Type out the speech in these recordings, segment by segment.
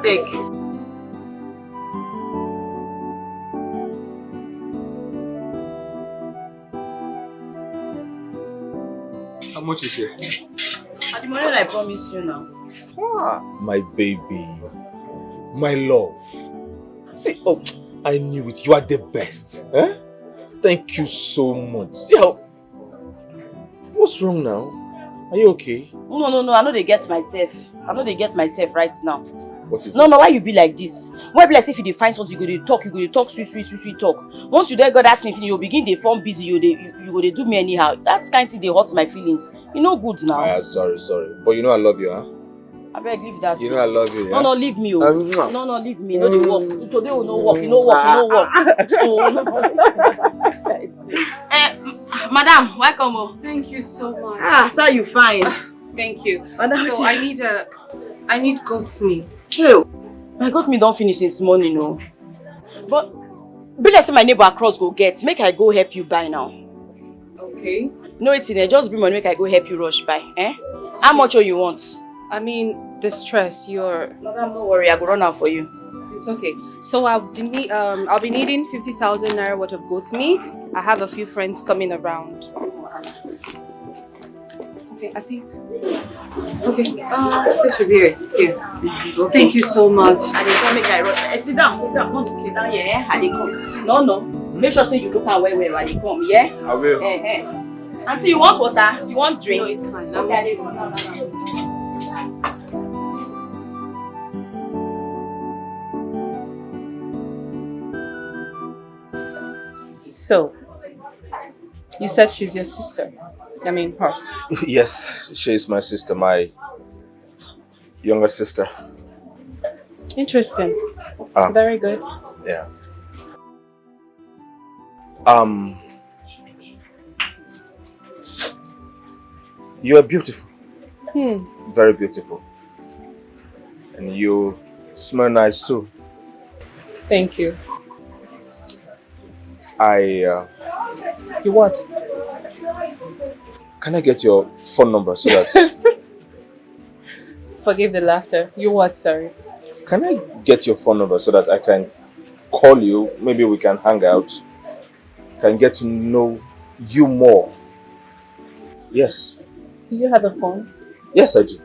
Take. How much is it? At the moment I promise you now. Ah, my baby. My love. See, oh, I knew it. You are the best. Eh? Thank you so much. See how... What's wrong now? Are you okay? No. I know they get myself. I know they get myself right now. What is it? No, why you be like this? Why be like if you define something, you go to talk, sweet talk. Once you then got that thing, you begin to form busy, you go to do me anyhow. That kind of thing, they hurt my feelings. You know good now. Ah, sorry. But you know I love you, huh? I beg, leave that. You know I love you, yeah? No, leave me. Oh. No, leave me. No, they work. Today will no work. You know work. Madam, welcome. Oh. Thank you so much. Ah, sir, you fine. Thank you. Madam, so I need goat's meat. True. My goat meat don't finish this morning, no. But be like say my neighbor across go get. Make I go help you buy now. Okay. No, it's in there. Just bring money. Make I go help you rush buy. Eh? How much you want? I mean, the stress. Madam, don't worry. I go run out for you. It's okay. So I'll be needing 50,000 naira worth of goat's meat. I have a few friends coming around. Okay, I think. Okay. This should be it. Here. Okay. Thank you so much. I dey come make I rush. Sit down. Come sit down here. I dey come. No. Make sure say you look at where I dey come. Yeah. I will. Auntie, you want water? You want drink? No, it's fine. Okay, I dey come now. So, you said she's your sister. I mean, her. Yes, she is my sister, my younger sister. Interesting. Very good. Yeah. You are beautiful. Very beautiful. And you smell nice too. Thank you. You what? Can I get your phone number so that... Forgive the laughter. You what, sorry? Can I get your phone number so that I can call you? Maybe we can hang out. Can get to know you more. Yes. Do you have a phone? Yes, I do.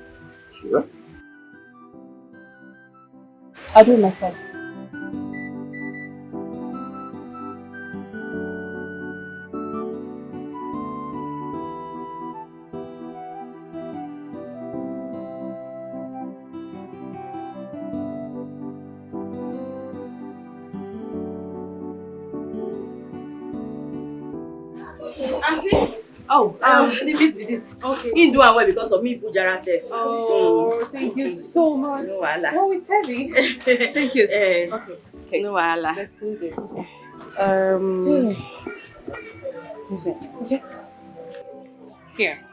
Sure. I'll do it myself. Auntie? Oh, the meat with this. Okay. You do well because of me, Pujara self. Oh, thank you so much. No wahala. Oh, it's heavy. Thank you. Okay. No wahala. Let's do this. Listen. Okay. Here.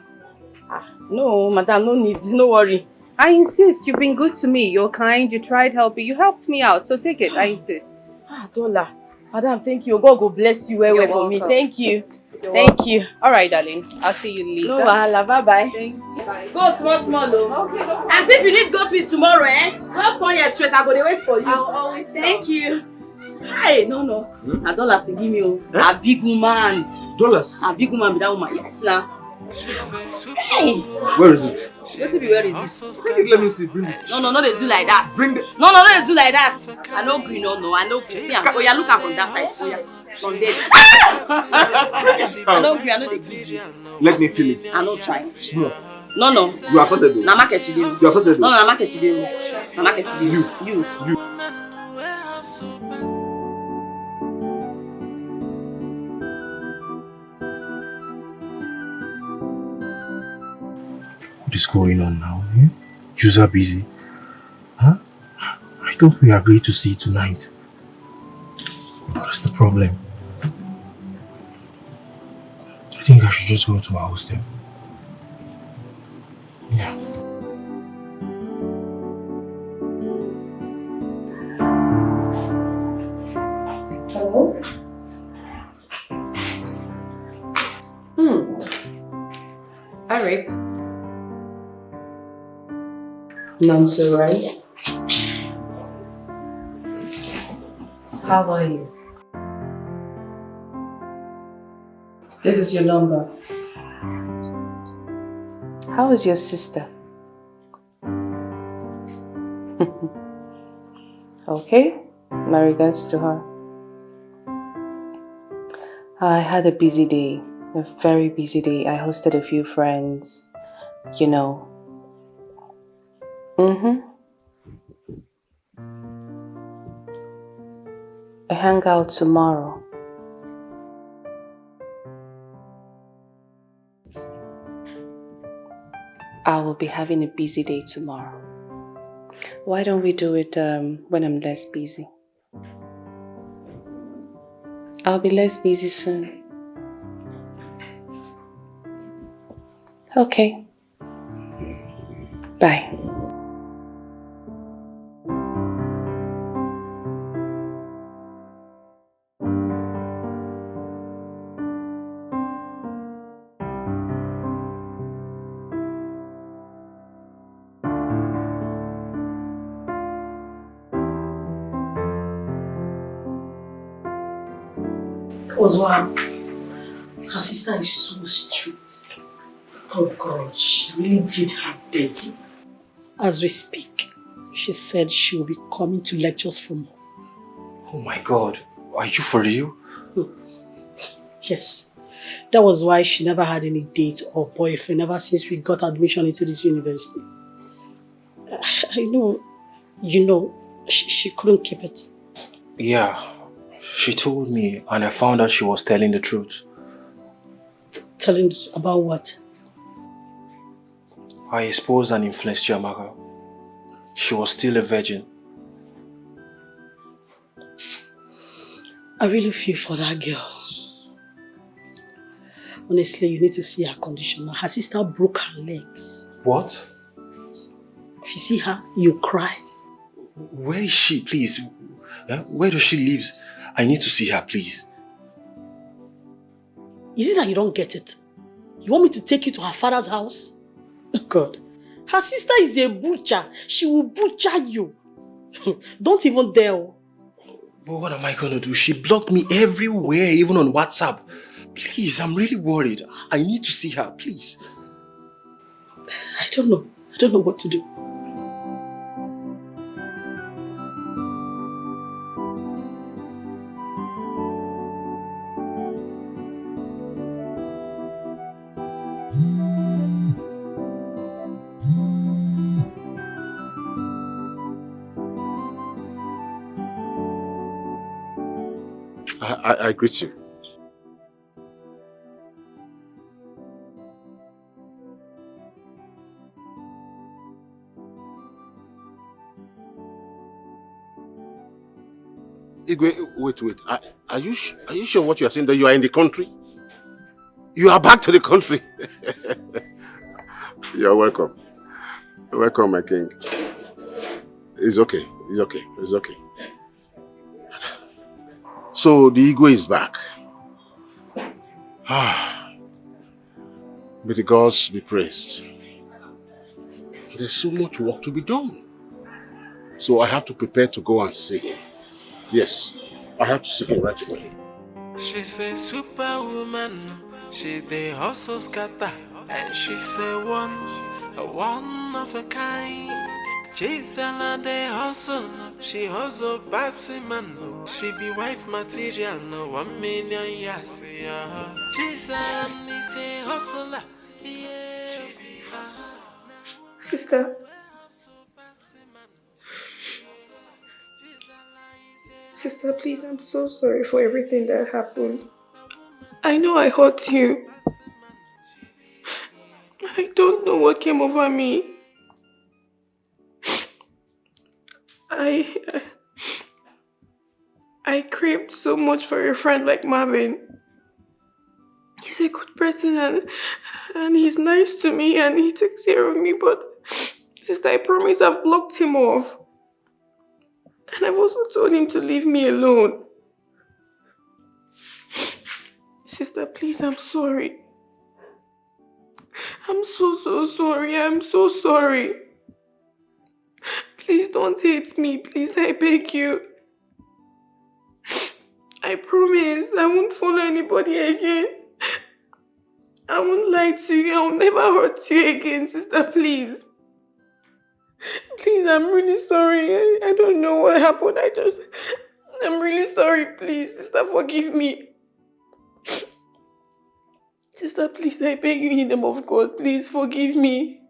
No, madam, no need. No worry. I insist. You've been good to me. You're kind. You tried helping. You helped me out. So take it. I insist. Dollar. Madam, thank you. God go bless you well for me. Thank you. Thank you. All right, darling. I'll see you later. No wahala. Bye-bye. Thanks. Bye. Go small, though. Okay. No. And if you need goat meat tomorrow, just come here straight. I go to wait for you. I'll always Thank you. Hi, no. A dollar to give me a big woman. Dollars? A big woman be that woman. Yes, now. Hey. Where is it? Where is it? Bring it, let me see. Bring it. No, they do like that. Bring it. No, they do like that. I know green, no. I know green. See, oh, yeah, look at from that side. So, yeah. From there. I know green, I know they give you. Let me feel it. I know try. Small. No. You are sorted though. Na market today. You are sorted though. No, na market today. Na market today. You. What is going on now? You are busy. Huh? I thought we agreed to see tonight. What's the problem? I think I should just go to our hostel. Yeah. Hello? Eric. None so right. How are you? This is your number. How is your sister? Okay, my regards to her. I had a busy day, a very busy day. I hosted a few friends, you know. I hang out tomorrow. I will be having a busy day tomorrow. Why don't we do it when I'm less busy? I'll be less busy soon. Okay. Bye. Oswald, her sister is so strict. Oh God, she really did her dirty. As we speak, she said she will be coming to lectures from home. Oh my God, are you for real? Yes. That was why she never had any date or boyfriend ever since we got admission into this university. I know, you know, she couldn't keep it. Yeah, she told me and I found out she was telling the truth. Telling about what? I exposed and influenced Yamaka. She was still a virgin. I really feel for that girl. Honestly, you need to see her condition. Her sister broke her legs. What? If you see her, you cry. Where is she, please? Where does she live? I need to see her, please. Is it that you don't get it? You want me to take you to her father's house? Oh God. Her sister is a butcher. She will butcher you. Don't even dare. But what am I going to do? She blocked me everywhere, even on WhatsApp. Please, I'm really worried. I need to see her, please. I don't know. I don't know what to do. I greet you. Igwe, wait. Are you sure what you are saying, that you are in the country? You are back to the country. You are welcome. Welcome, my king. It's okay. So the Igwe is back. May the gods be praised. There's so much work to be done. So I have to prepare to go and see him. Yes, I have to see him right away. She's a superwoman, she the hustle scatter, and she's a one of a kind. She's a the hustle, she hustle passing man, she be wife material, no 1 million years. She's a hustler, yeah. Sister. Sister, please, I'm so sorry for everything that happened. I know I hurt you. I don't know what came over me. I craved so much for a friend like Marvin. He's a good person and he's nice to me and he takes care of me, but sister, I promise I've blocked him off. And I've also told him to leave me alone. Sister, please, I'm sorry. I'm so sorry. I'm so sorry. Please don't hate me. Please, I beg you. I promise I won't follow anybody again. I won't lie to you. I will never hurt you again, sister, please. Please, I'm really sorry. I don't know what happened. I'm really sorry. Please, sister, forgive me. Sister, please, I beg you in the name of God. Please, forgive me.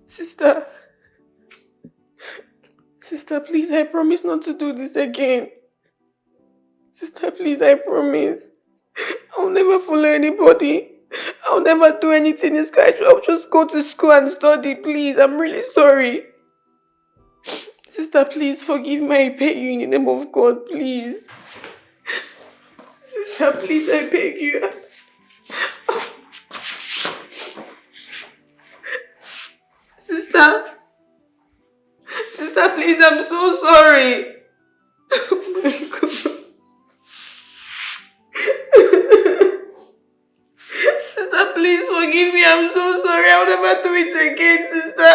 Sister. Sister, please, I promise not to do this again. Sister, please, I promise. I'll never follow anybody. I'll never do anything in school. I'll just go to school and study, please. I'm really sorry. Sister, please, forgive me. I beg you in the name of God, please. Sister, please, I beg you. Sister. Sister, please, I'm so sorry. Oh my God. Sister, please forgive me. I'm so sorry. I'll never do it again, sister.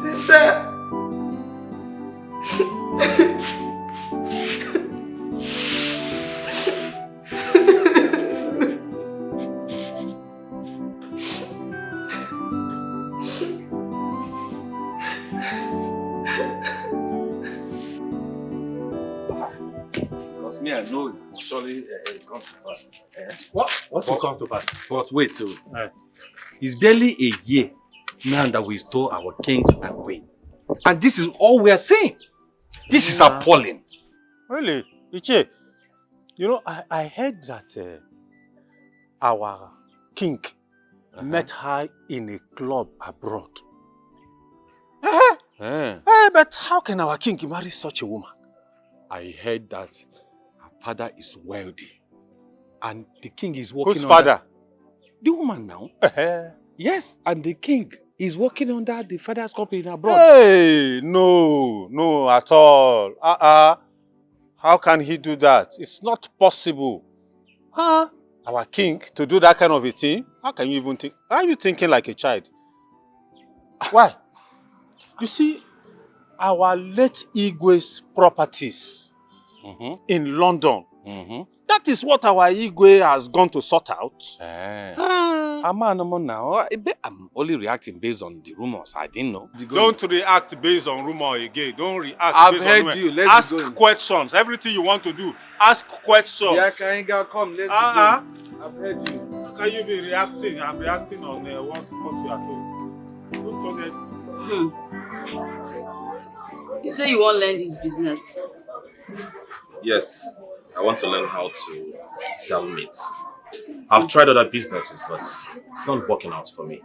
Sister. Because me, I know it will surely come to pass. What will come to pass? But wait, too. It's barely a year now that we stole our kings and queen. And this is all we are seeing. This is appalling. Really? Iche, you know, I heard that our king met her in a club abroad. But how can our king marry such a woman? I heard that her father is wealthy. And the king is working Whose father? The woman now. Yes, and the king is working under the father's company abroad. Hey, no, at all. How can he do that? It's not possible. Our king to do that kind of a thing? How can you even think? Are you thinking like a child? Why? You see, our late Igwe's properties in London, that is what our Igwe has gone to sort out. I'm only reacting based on the rumors. I didn't know. Don't react based on rumor again. Don't react I've based heard on rumor. you. Let's ask be going. questions. Everything you want to do, ask questions. Yeah, can you come? Let's go. I've heard you. How can you be reacting? I'm reacting on what you are told. Don't forget. You say you won't learn this business. Yes, I want to learn how to sell meat. I've tried other businesses, but it's not working out for me.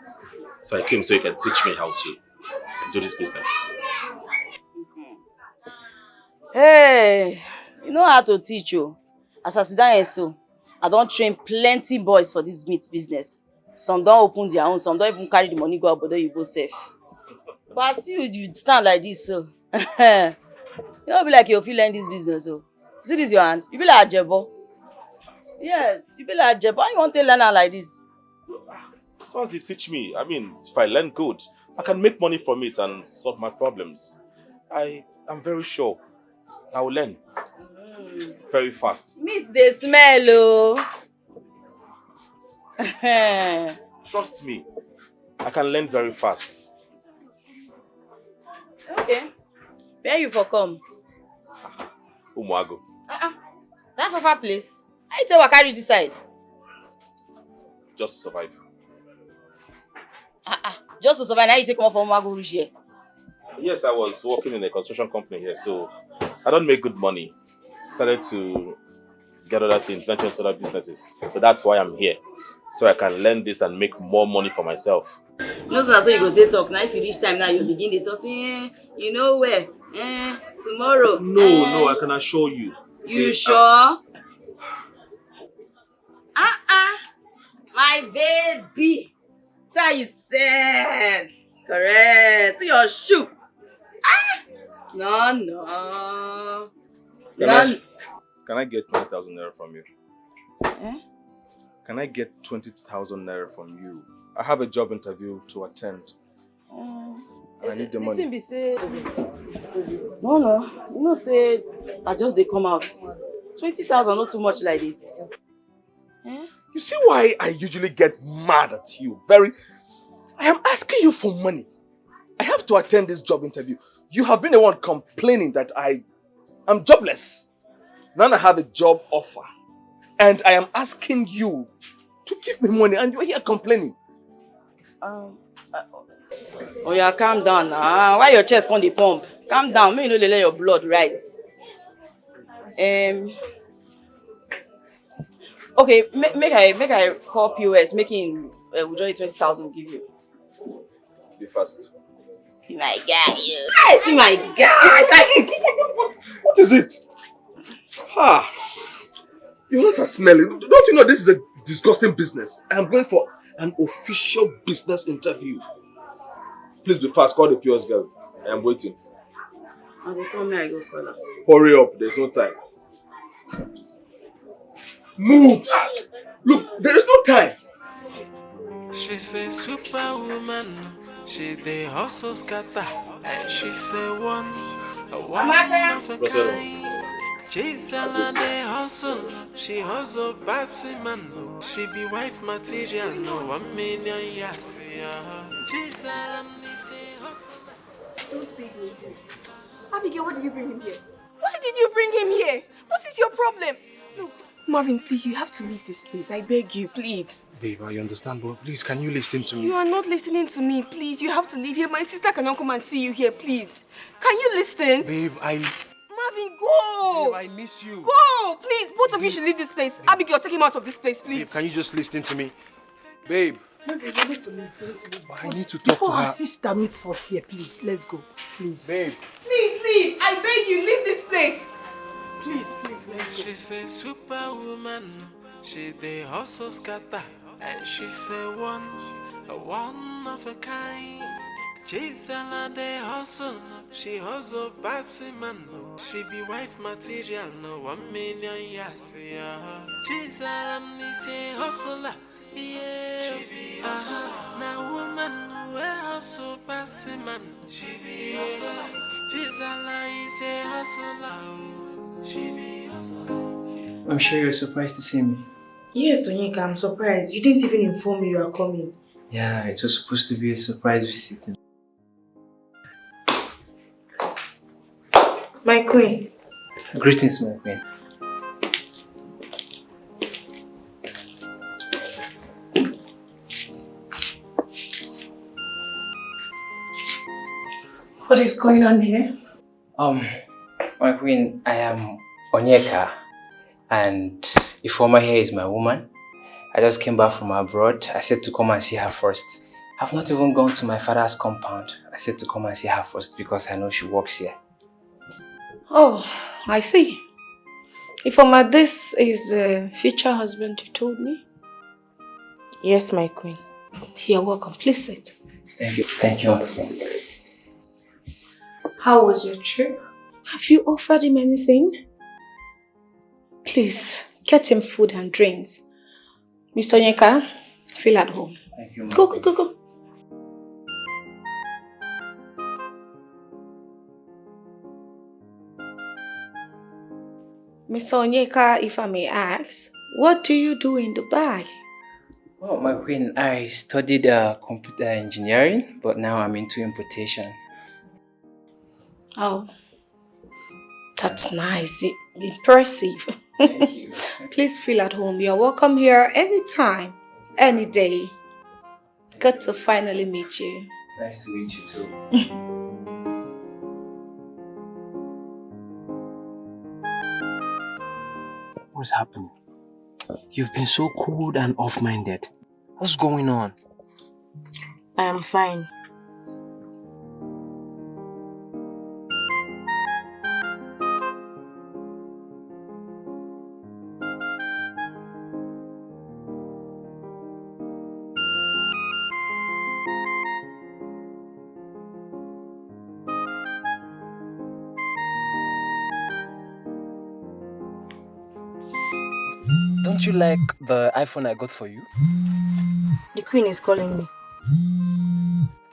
So I came so you can teach me how to do this business. Hey, you know how to teach you. As I sit down here so, I don't train plenty boys for this meat business. Some don't open their own, some don't even carry the money go out, but then you go safe. But as you stand like this, so you don't be like you feel learn this business. So see this your hand? You be like Ajebo. Yes, you be like Ajebo. Why you want to learn her like this? As far as you teach me, I mean, if I learn good, I can make money from it and solve my problems. I am very sure I will learn very fast. Meat they smell, oh. Trust me, I can learn very fast. Okay. Where you for come? Umuago. That fafa place. I tell what carry this side. Just to survive. Just to survive. Now you take off from Umago reach here. Yes, I was working in a construction company here, so I don't make good money. Started to get other things, venture into other businesses. But that's why I'm here. So I can learn this and make more money for myself. No, so you go take talk. Now if you reach time now you begin to talk say, you know where? Tomorrow. No, I can assure you. You sure? My baby. So you said. Correct. See your shoe. No. Can I get 20,000 naira from you? Eh? Can I get 20,000 naira from you? I have a job interview to attend. And I need the money. Be say, no. You know, say, I just they come out. 20,000 not too much like this. Eh? You see why I usually get mad at you? I am asking you for money. I have to attend this job interview. You have been the one complaining that I am jobless. Now I have a job offer. And I am asking you to give me money and you're here complaining. Oh yeah, calm down now. Why your chest on the pump? Calm down. May you know let your blood rise. Okay, make I call POS, making withdraw 20,000 give you. Be fast. See my guy, you. I see my guy. What is it? Your hands are smelling. Don't you know this is a disgusting business? I am going for an official business interview. Please be fast. Call the POS girl. I am waiting. And they call me, I go call her. Hurry up. There's no time. Move! Look, there is no time. She's a superwoman. She the hustle scatter. And she's a one of a kind. CHIZZY the hustle. She hustle bossy man. She be wife material. No 1 million yes. CHIZZY is a hustle. Don't beg me this. Abigail, why did you bring him here? Why did you bring him here? What is your problem? Look, Marvin, please, you have to leave this place. I beg you, please. Babe, I understand, but please, can you listen to me? You are not listening to me. Please, you have to leave here. My sister cannot come and see you here, please. Can you listen? Babe, Marvin, go! Babe, I miss you. Go! Please, both of you should leave this place. Babe. Abigail, take him out of this place, please. Babe, can you just listen to me? Babe. Maybe we need to leave. I need to talk to Before her. our sister meets us here, please, let's go. Please. Babe. Please leave. I beg you, leave this place. Please, let's go. She's a superwoman. She the hustle scatter. And she's a one of a kind. CHIZZY the hustle. She hustle bossy man. She be wife material. No 1 million yes. CHIZZY is a hustler. Yeah. She be hustler. Now woman we hustle bossy man. She be hustler. CHIZZY is a hustler. She be hustler. I'm sure you're surprised to see me. Yes, Tonyika, I'm surprised. You didn't even inform me you are coming. Yeah, it was supposed to be a surprise visit. My queen. Greetings, my queen. What is going on here? My queen, I am Onyeka, and Ifoma here is my woman. I just came back from abroad. I said to come and see her first. I've not even gone to my father's compound. I said to come and see her first because I know she works here. Oh, I see. Ifoma, this is the future husband you told me? Yes, my queen. You're welcome. Please sit. Thank you. Thank you, my queen. How was your trip? Have you offered him anything? Please, get him food and drinks. Mr. Onyeka, feel at home. Thank you, Go. Mr. Onyeka, if I may ask, what do you do in Dubai? Well, my queen, I studied computer engineering, but now I'm into importation. Oh, that's nice. Impressive. Thank you. Please feel at home. You're welcome here anytime, any day. Good to finally meet you. Nice to meet you too. What's happening? You've been so cold and off-minded. What's going on? I am fine. Didn't you like the iPhone I got for you? The queen is calling me.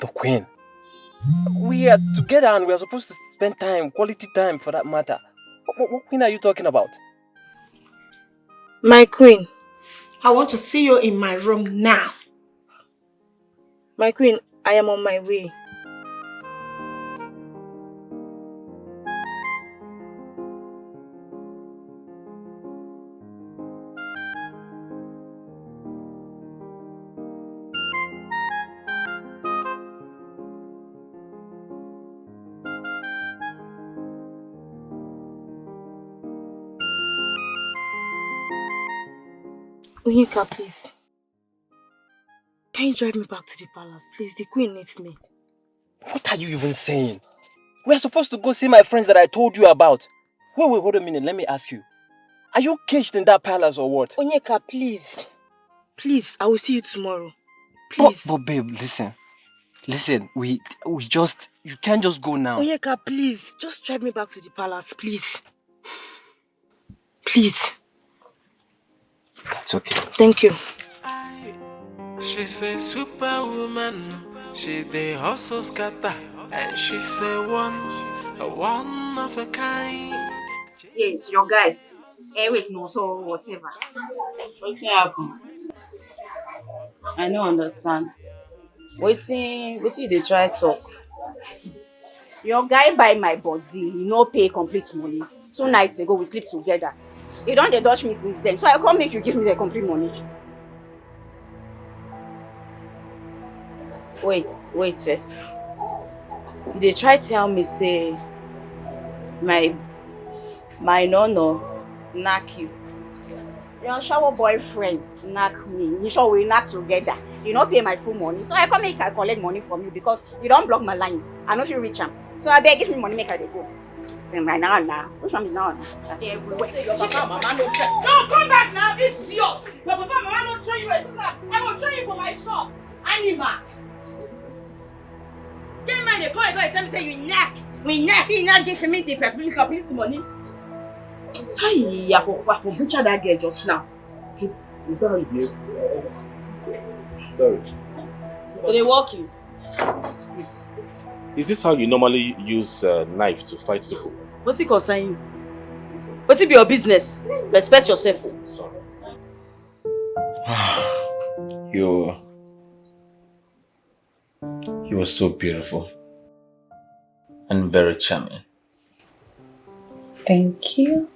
The queen? We are together and we are supposed to spend time, quality time for that matter. What queen are you talking about? My queen. I want to see you in my room now. My queen, I am on my way. Onyeka, please. Can you drive me back to the palace? Please, the queen needs me. What are you even saying? We are supposed to go see my friends that I told you about. Wait, hold a minute, let me ask you. Are you caged in that palace or what? Onyeka, please. Please, I will see you tomorrow. Please. But babe, listen. Listen, we just... You can't just go now. Onyeka, please. Just drive me back to the palace, please. Please. That's okay. Thank you. She's a superwoman. She the hustle scatter. And she's a one of a kind. Yes, your guy. Wait, no, so whatever. What's happen? I don't understand. Waiting, they try talk. Your guy buy my body, he no pay complete money. 2 nights ago, we sleep together. He don't dey dodge me since then, so I can't make you give me the complete money. Wait first. They try tell me say my no knock you. Your shower boyfriend knock me. You sure we knock together. You don't pay my full money, so I can't make I collect money from you because you don't block my lines. I know if you reach him, so I beg give me money make I dey go. Say my now. Which one is now? Everywhere. Your papa, mama no try. No, come back now, idiot. Your papa, mama no try you. I will try you for my shop. Anima. Get mind the call and tell me say you knack. We knack. He not give me the complete money. Hi, for butcher that girl just now. Is that how you behave? Sorry. So they walk you. Yes. Is this how you normally use knife to fight people? What's it concern you? What's it be your business? Respect yourself. Sorry. You were so beautiful and very charming. Thank you.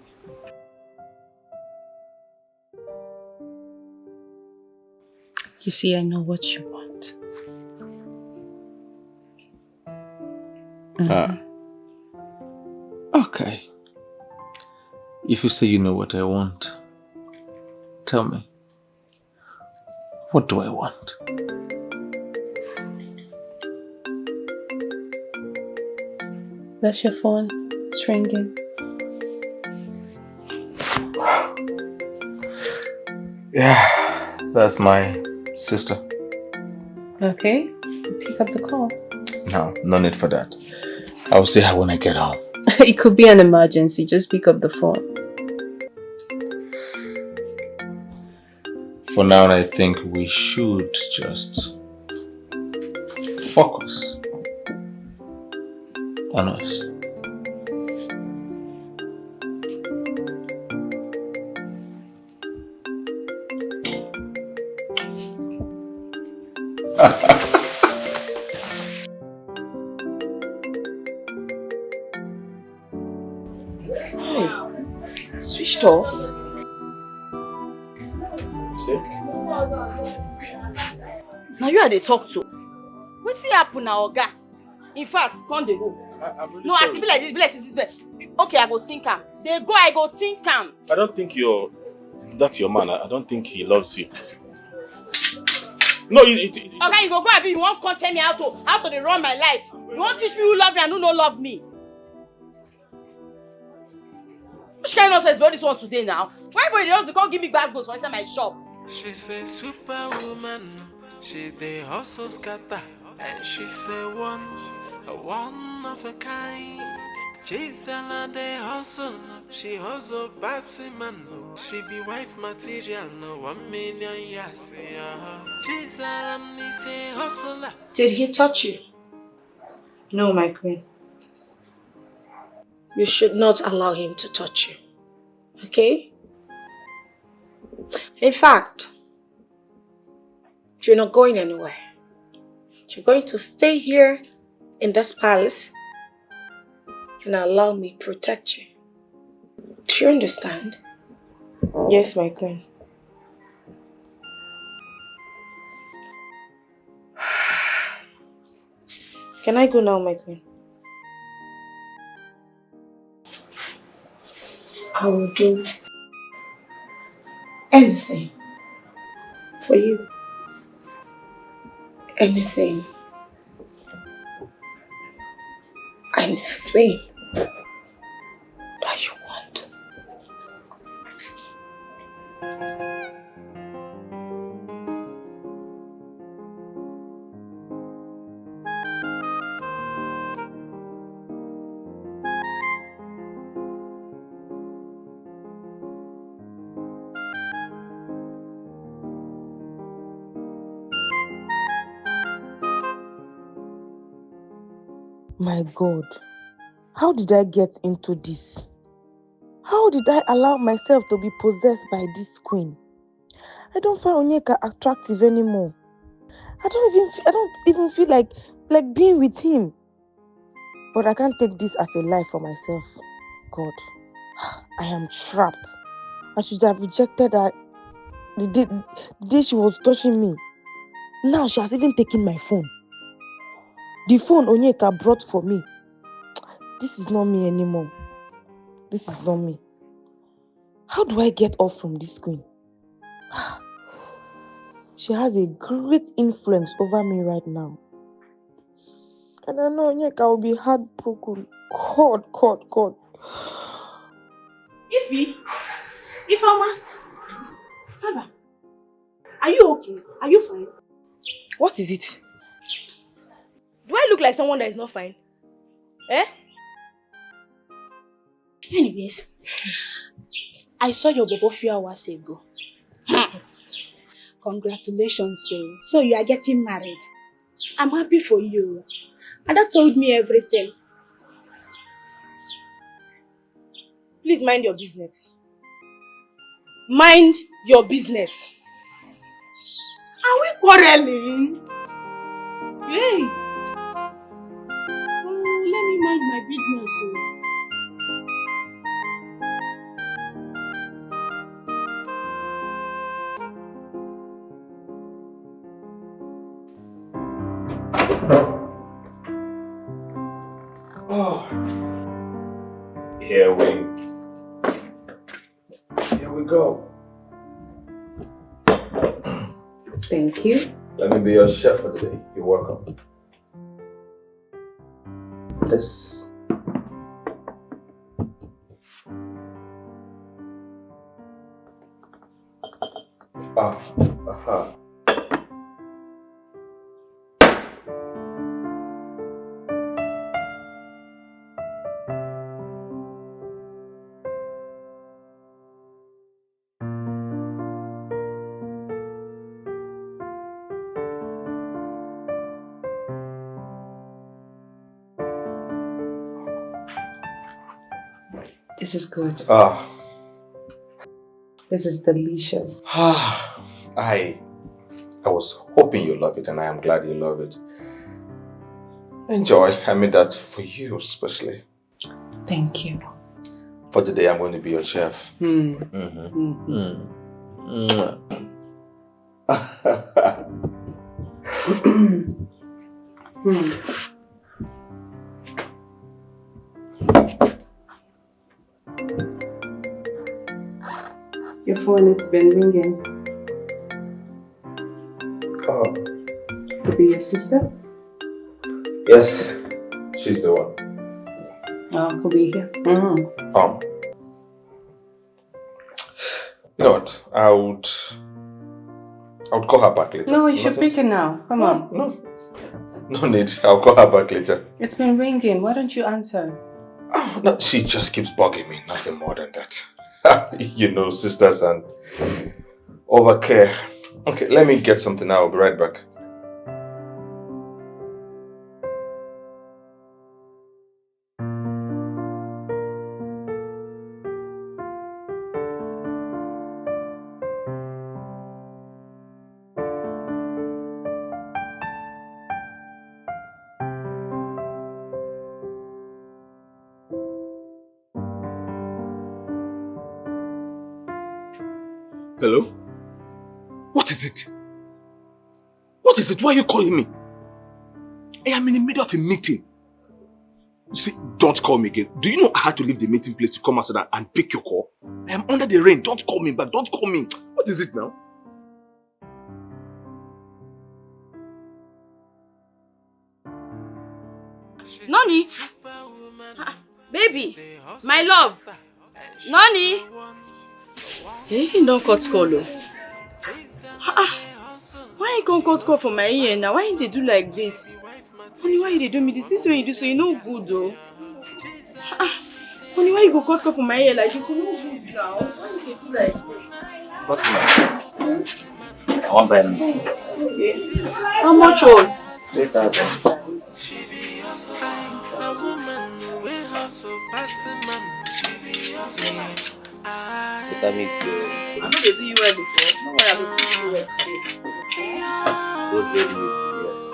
You see, I know what you want. Okay. If you say you know what I want, tell me. What do I want? That's your phone. It's ringing. Yeah, that's my sister. Okay, pick up the call. No need for that. I'll see her when I get home. It could be an emergency. Just pick up the phone. For now, I think we should just focus on us. Switched off. See? Now you are the talk to. What's happen now, Oga? In fact, come they go. No, I see be like this, Okay, I go think am. They go, I go think am. I don't think that's your man. I don't think he loves you. No, Okay, you go abi you won't come tell me how to dey run my life. You won't teach me who love me and who no love me. Which kind of nonsense be all this one today now? Why boy they also come give me gbasgbos for inside my shop? She's a superwoman. She the hustle scatter. And she's a one of a kind. CHIZZY the hustle. She hustle bossy man. She be wife material, no 1 million years. CHIZZY say hustler. Did he touch you? No, my queen. You should not allow him to touch you. Okay? In fact, you're not going anywhere. You're going to stay here in this palace and allow me to protect you. Do you understand? Yes, my queen. Can I go now, my queen? I will do anything for you. Anything. Anything that you want. My God, how did I get into this? How did I allow myself to be possessed by this queen? I don't find Onyeka attractive anymore. I don't even feel like being with him. But I can't take this as a lie for myself. God, I am trapped. I should have rejected her the day she was touching me. Now she has even taken my phone. The phone Onyeka brought for me. This is not me anymore. This is not me. How do I get off from this queen? She has a great influence over me right now. And I know Onyeka will be heartbroken. God. Ifeoma, Baba, are you okay? Are you fine? What is it? Do I look like someone that is not fine? Eh? Anyways, I saw your bobo few hours ago. Congratulations, so you are getting married. I'm happy for you. And that told me everything. Please mind your business. Mind your business. Are we quarreling? Hey! Oh, let me mind my business. Oh. Here we go. Thank you. Let me be your chef for today. You're welcome. This. Aha. This is good. Ah. This is delicious. I was hoping you love it, and I am glad you love it. Enjoy. I made that for you especially. Thank you. For today, I'm going to be your chef. Your phone, it's been ringing. Oh. Could be your sister? Yes, she's the one. Oh, could be here. You know what? I would call her back later. No, you should pick it now. Come on. No need. I'll call her back later. It's been ringing. Why don't you answer? Oh, no, she just keeps bugging me. Nothing more than that. You know, sisters and overcare. Okay, let me get something. I'll be right back. Hello? What is it? What is it? Why are you calling me? I am in the middle of a meeting. You see, don't call me again. Do you know I had to leave the meeting place to come outside and pick your call? I am under the rain. Don't call me back. Don't call me. What is it now? Nani? Baby, my love. Nani? Hey, he don't cut call. Why you can't cut call for my ear now? Why they do like this? Honey, why they do me this? This way you do so you know good though. Honey, why you go cut call for my ear like this? You know good now. Why you do like this? What's the matter? I want buy meat. Okay. How much all? 3,000. Better meat. I know they do you well before. No worry, I will do you well today. Those red meats, yes.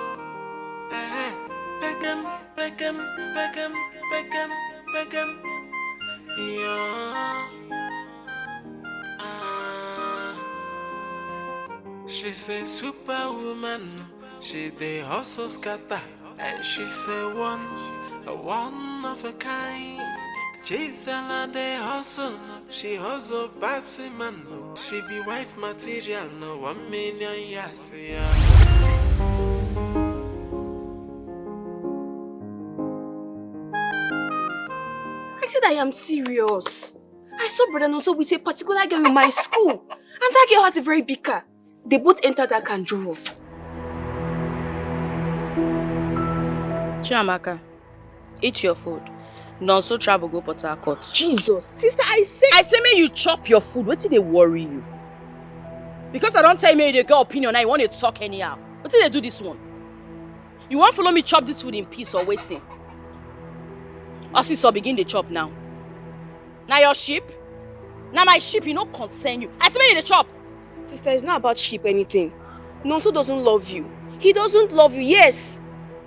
She's a superwoman. She dey hustle scatter, and she's a one of a kind. CHIZZY dey hustle, she hustle passing man. She be wife material, no 1 million years. I said I am serious. I saw Brother Nonso with a particular girl in my school. And that girl has a very big car. They both entered that car and drove off. Chiamaka, eat your food. Nonso travel go Port Harcourt. Jesus. Sister, I say may you chop your food. What did they worry you? Because I don't tell you the girl opinion now you want to talk anyhow. What did they do this one? You want to follow me chop this food in peace or waiting? Or sister begin the chop now. Now your sheep? Now my sheep, you know concern you. I say may you the chop. Sister, it's not about sheep anything. Nonso doesn't love you. He doesn't love you, yes.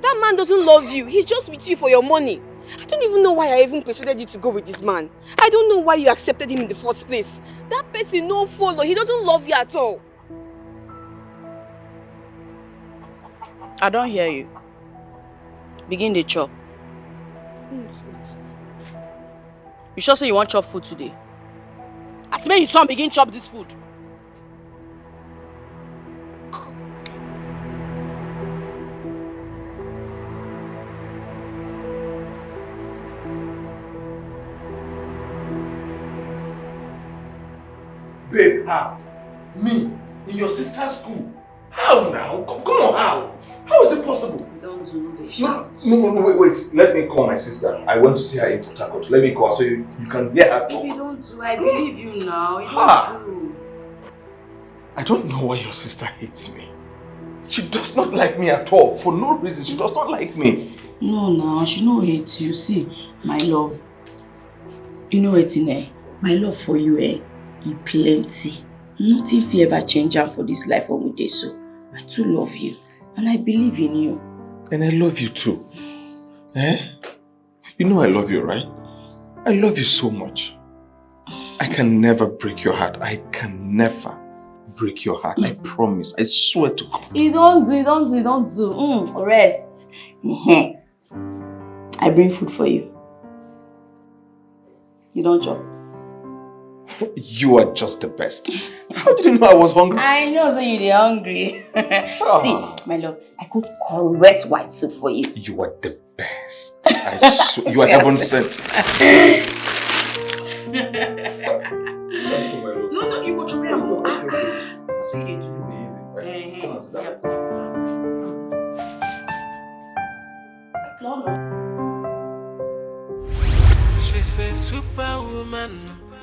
That man doesn't love you. He's just with you for your money. I don't even know why I even persuaded you to go with this man. I don't know why you accepted him in the first place. That person no follow. He doesn't love you at all. I don't hear you. Begin the chop. You sure say you want chop food today? I say you turn begin chop this food. Babe, how? Me? In your sister's school? How now? Come on, how? How is it possible? Don't do this. No, wait. Let me call my sister. I want to see her in Port Harcourt. Let me call her so you can hear her talk. Baby, don't do. I believe you now. You Ha! don't do. I don't know why your sister hates me. She does not like me at all. For no reason. She does not like me. No, she no hates you. See, my love. You know what's in there? My love for you, it plenty. Nothing if you ever change out for this life when we did so. I too love you. And I believe in you. And I love you too. You know I love you, right? I love you so much. I can never break your heart. I can never break your heart. I promise. I swear to God. You don't do. Rest. I bring food for you. You don't chop. You are just the best. How did you know I was hungry? I know, so you're hungry. See, my love, I cook correct white soup for you. You are the best. You are heaven sent. No, you go to me more. That's what you do. Yep. She's a superwoman.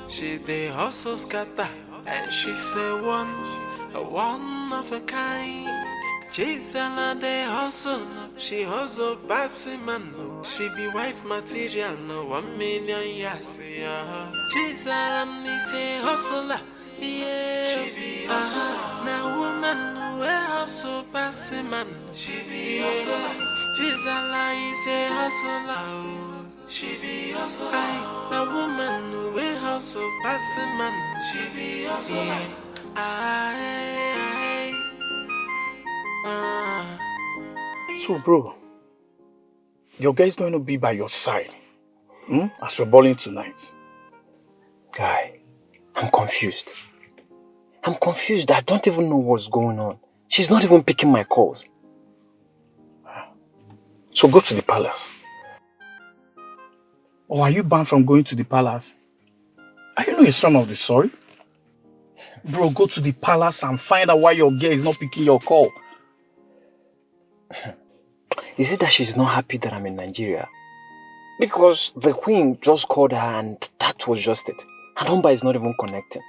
she they hustle scatter. And she say a one of a kind. CHIZZY they hustle, she hustle passy man. She be wife material, no 1 million yes, yeah. CHIZZY me say hustler, yeah. She be hustler. Now woman we hustle passy man. She be hustler. CHIZZY is a hustler. She be hustler. Now woman we hustle passy man. She be hustler. Yeah. So, bro, your guy is going to be by your side as we're balling tonight. Guy, I'm confused. I'm confused. I don't even know what's going on. She's not even picking my calls. So go to the palace. Or are you banned from going to the palace? Are you not a son of the soil? Bro, go to the palace and find out why your girl is not picking your call. Is it that she's not happy that I'm in Nigeria? Because the queen just called her and that was just it. Her number is not even connecting.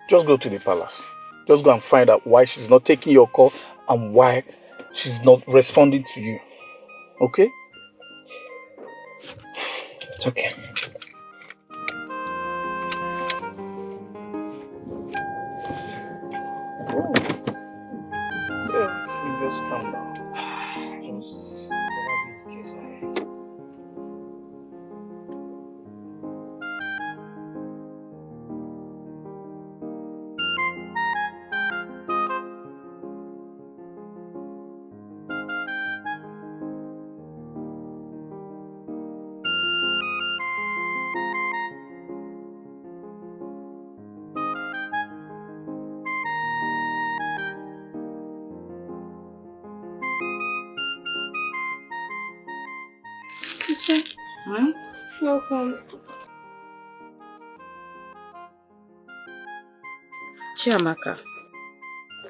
Just go to the palace. Just go and find out why she's not taking your call and why she's not responding to you. Okay? It's okay. Just calm down. Sister, welcome. Chiamaka.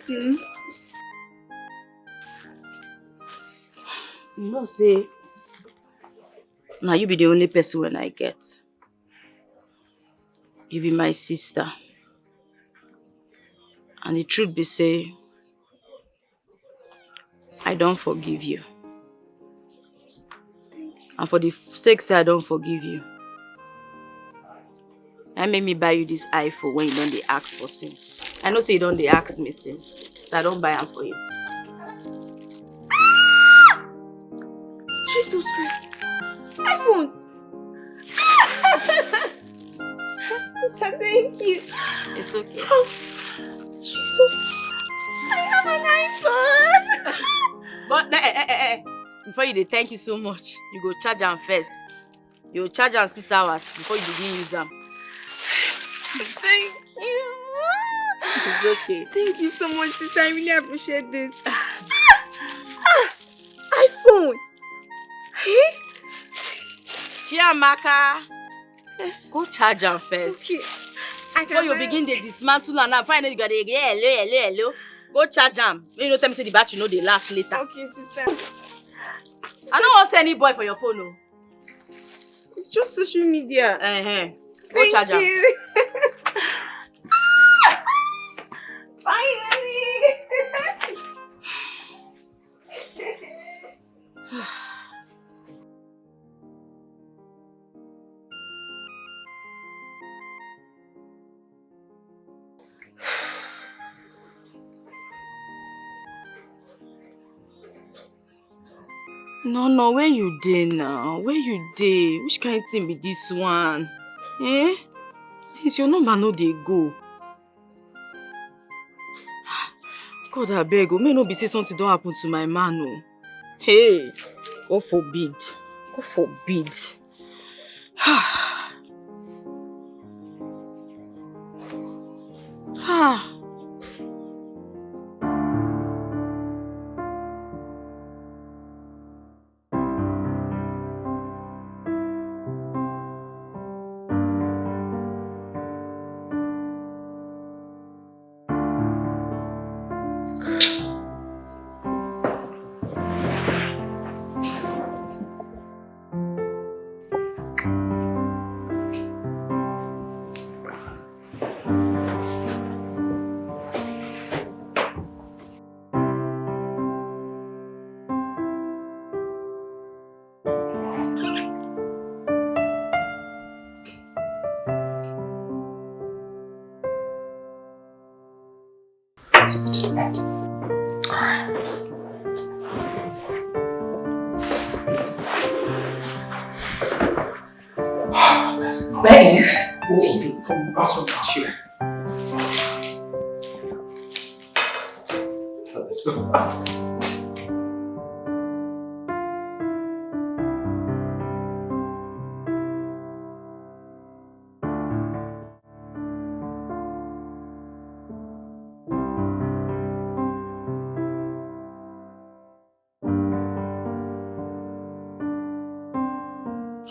Hmm? You know, say, now you be the only person when I get. You be my sister. And the truth be say, I don't forgive you. And for the sake say I don't forgive you, that made me buy you this iPhone when you don't dey ask for since. I know say you don't dey ask me since, so I don't buy them for you. Jesus Christ! iPhone! Sister, thank you. It's okay. Oh, Jesus! I have an iPhone! But before you dey thank you so much, you go charge them first. You go charge them 6 hours before you begin use them. Thank you. It's okay. Thank you so much, sister. I really appreciate this. iPhone! Chiamaka, go charge them first. Okay. Before you begin the dismantle and now finally you got the hello. Go charge them. You know, tell me say the battery no dey last later. Okay, sister. I don't want to send any boy for your phone, no. It's just social media. Go charge them. You. Finally. No, where you dey now? Where you dey? Which kind of thing be this one? Since your number no dey go. God abeg, may no be say something don't happen to my man, oh. Hey, God forbid. God forbid. Where is TV from Pastor Bashir?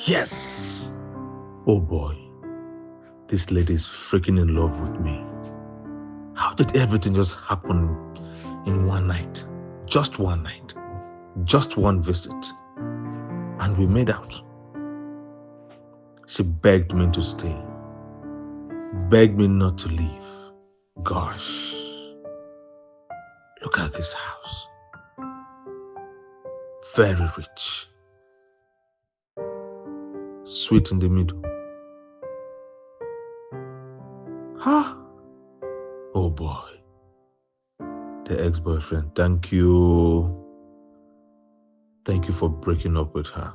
Yes! Oh boy, this lady is freaking in love with me. How did everything just happen in one night? Just one night. Just one visit. And we made out. She begged me to stay. Begged me not to leave. Gosh. Look at this house. Very rich. Sweet in the middle. Huh? Oh boy. The ex-boyfriend. Thank you. Thank you for breaking up with her.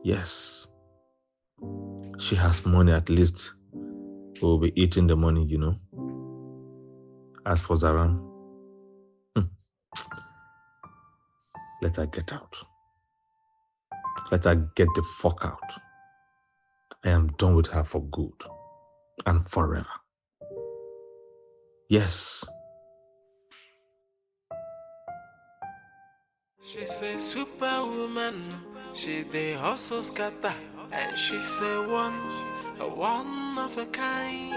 Yes. She has money, at least. We'll be eating the money, you know. As for Zaran, let her get out. Let her get the fuck out. I am done with her for good. And forever. Yes. She's a superwoman, she the hustle scatter, and she's a one of a kind.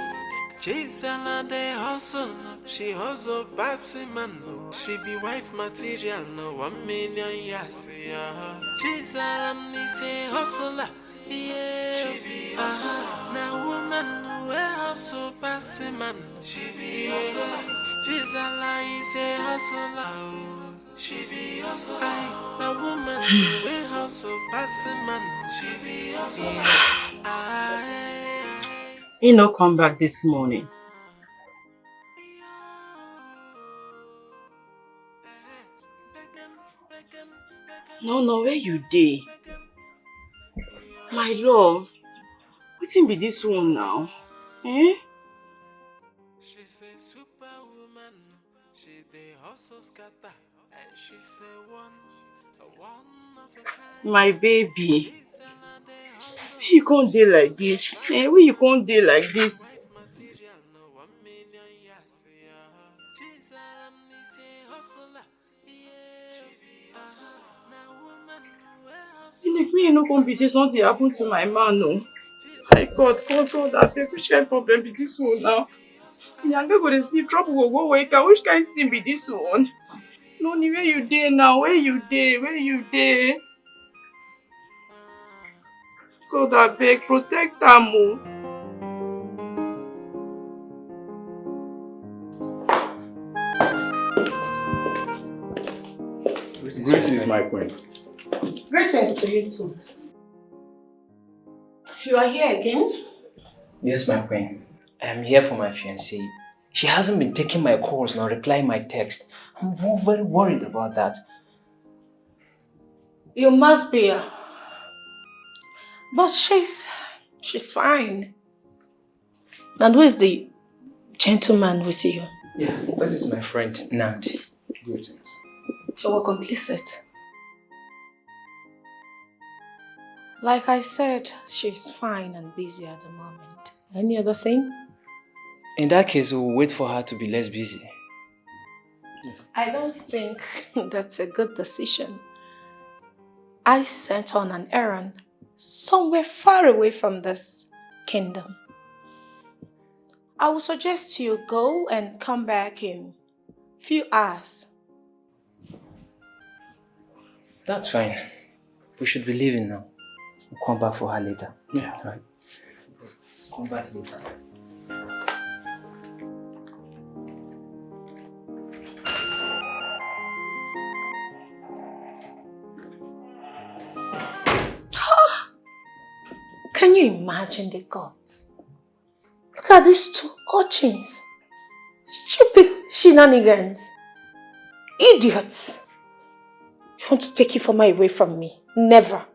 Gisela the hustle, she hustle bossy man, she be wife material, no 1 million years, yeah. Gisela is a hustler, yeah. She be hustler. Now woman who a hustle bossy man, she be hustler. Gisela is a hustler. She be hustle. The woman we hustle, passing man. She be hustle. He no come back this morning. No, where you dey? My love, wetin be this one now? Eh? She's a superwoman. She the hustle scatter, and she's a one of a kind. My baby. Where you can't dey like this? Eh? Where you can't dey like this? You no come be say something happened to my man, no. My God, I beg, which kind of problem be this one now? Yanga go to sleep, trouble go wake up. Which kind of thing be this one? No, where you dey now? Where you dey? God, I beg, protect am, oh. Greetings, my queen. Greetings to you too. You are here again? Yes, my queen. I am here for my fiancée. She hasn't been taking my calls nor replying my text. I'm very worried about that. You must be. But she's fine. And who is the gentleman with you? Yeah, this is my friend, Nandi. Greetings. You're welcome, please sit. Like I said, she's fine and busy at the moment. Any other thing? In that case, we'll wait for her to be less busy. I don't think that's a good decision. I sent on an errand somewhere far away from this kingdom. I would suggest you go and come back in a few hours. That's fine. We should be leaving now. We'll come back for her later. Yeah. Right. Come back later. Can you imagine the gods? Look at these two urchins. Stupid Shenanigans. Idiots. You want to take Ifeoma away from me? Never.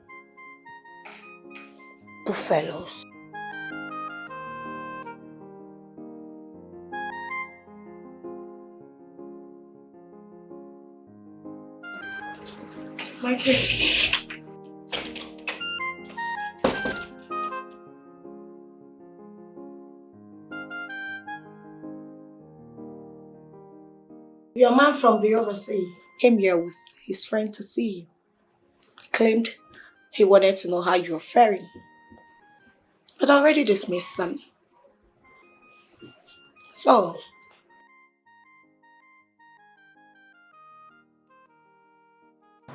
Buffaloes. Michael. Your man from the overseas came here with his friend to see you. He claimed he wanted to know how you're faring. But I already dismissed them. So,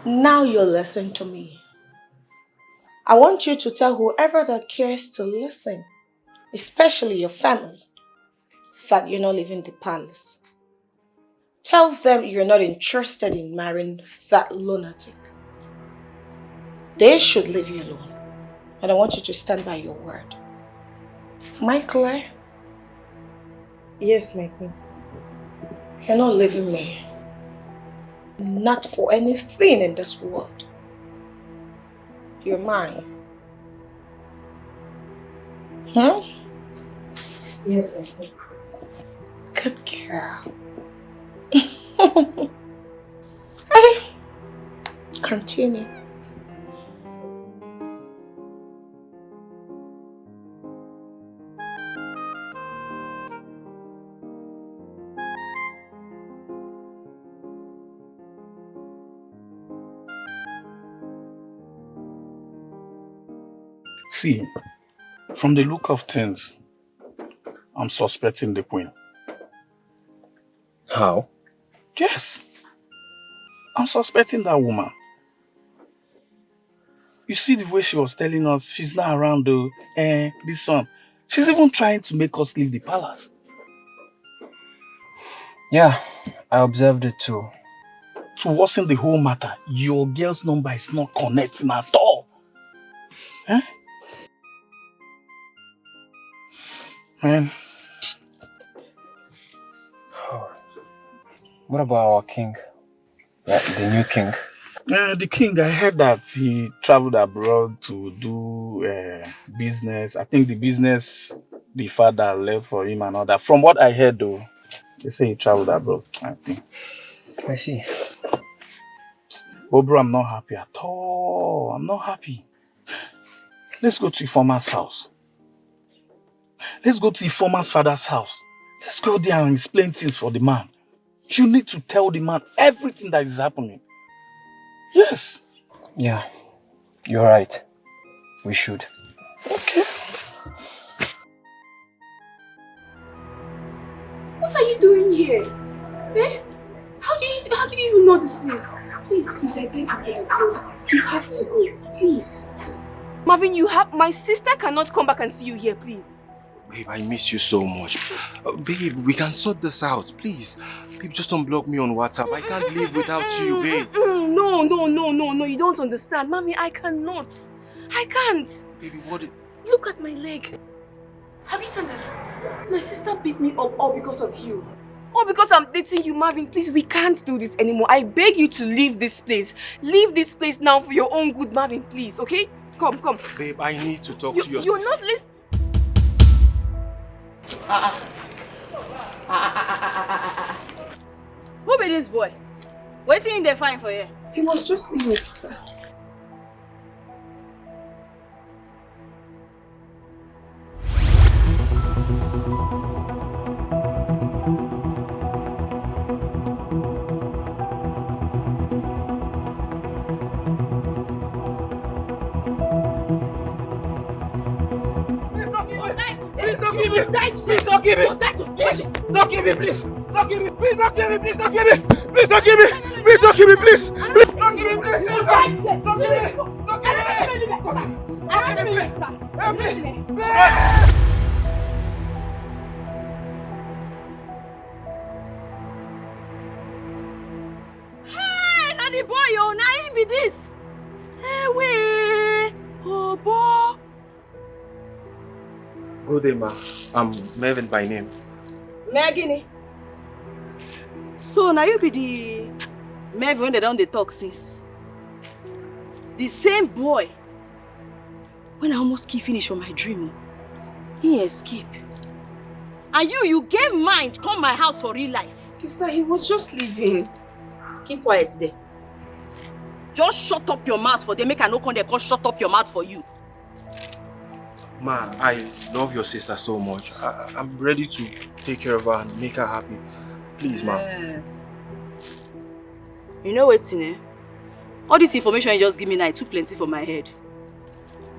now you'll listen to me. I want you to tell whoever that cares to listen, especially your family, that you're not leaving the palace. Tell them you're not interested in marrying that lunatic. They should leave you alone. And I want you to stand by your word. Am I clear? Yes, my queen. You're not leaving me. Not for anything in this world. You're mine. Hmm? Yes, my queen. Good girl. Okay. Continue. See, from the look of things, I'm suspecting the queen. How? Yes. I'm suspecting that woman. You see the way she was telling us she's not around though, this one. She's even trying to make us leave the palace. Yeah, I observed it too. To worsen the whole matter, your girl's number is not connecting at all. Eh? Man. What about our king? Yeah, the new king. The king, I heard that he traveled abroad to do business. I think the business the father left for him and all that. From what I heard though, they say he traveled abroad, I think. I see. But bro, I'm not happy at all. I'm not happy. Let's go to Ifeoma's house. Let's go to Ifeoma's father's house. Let's go there and explain things for the man. You need to tell the man everything that is happening. Yes. Yeah, you're right. We should. Okay. What are you doing here? Eh? How do you even know this place? Please, I beg you, please. You have to go, please. Marvin, my sister cannot come back and see you here, please. Babe, I miss you so much. Babe, we can sort this out, please. Babe, just don't block me on WhatsApp. I can't live without you, babe. No, you don't understand. Mommy, I cannot. I can't. Baby, what? Look at my leg. Have you seen this? My sister beat me up all because of you. All because I'm dating you, Marvin. Please, we can't do this anymore. I beg you to leave this place. Leave this place now for your own good, Marvin, please, okay? Come. Babe, I need to talk to you. You're not listening. Who be this boy? Waiting in the fine for you. He was just leaving his sister. Please don't give me! Please don't give me! Please don't give me! Please don't give me! Please don't give me! Please don't give me! Please don't give me! Please don't give me! Please don't give me! Please don't give me! Don't give me! Don't give me! Hey, na the boy, oh, na him be this. Hey, wait. Oh, boy. Good day, ma. I'm Mervin by name. Megini. So now you be the Mervyn when they don't talk since. The same boy. When I almost keep finish for my dream, he escape. And you get mind come my house for real life. Sister, he was just leaving. Keep quiet there. Just shut up your mouth for them. Make I no come there, come shut up your mouth for you. Ma, I love your sister so much. I'm ready to take care of her and make her happy. Please, ma. You know what's in it? All this information you just give me now, too plenty for my head.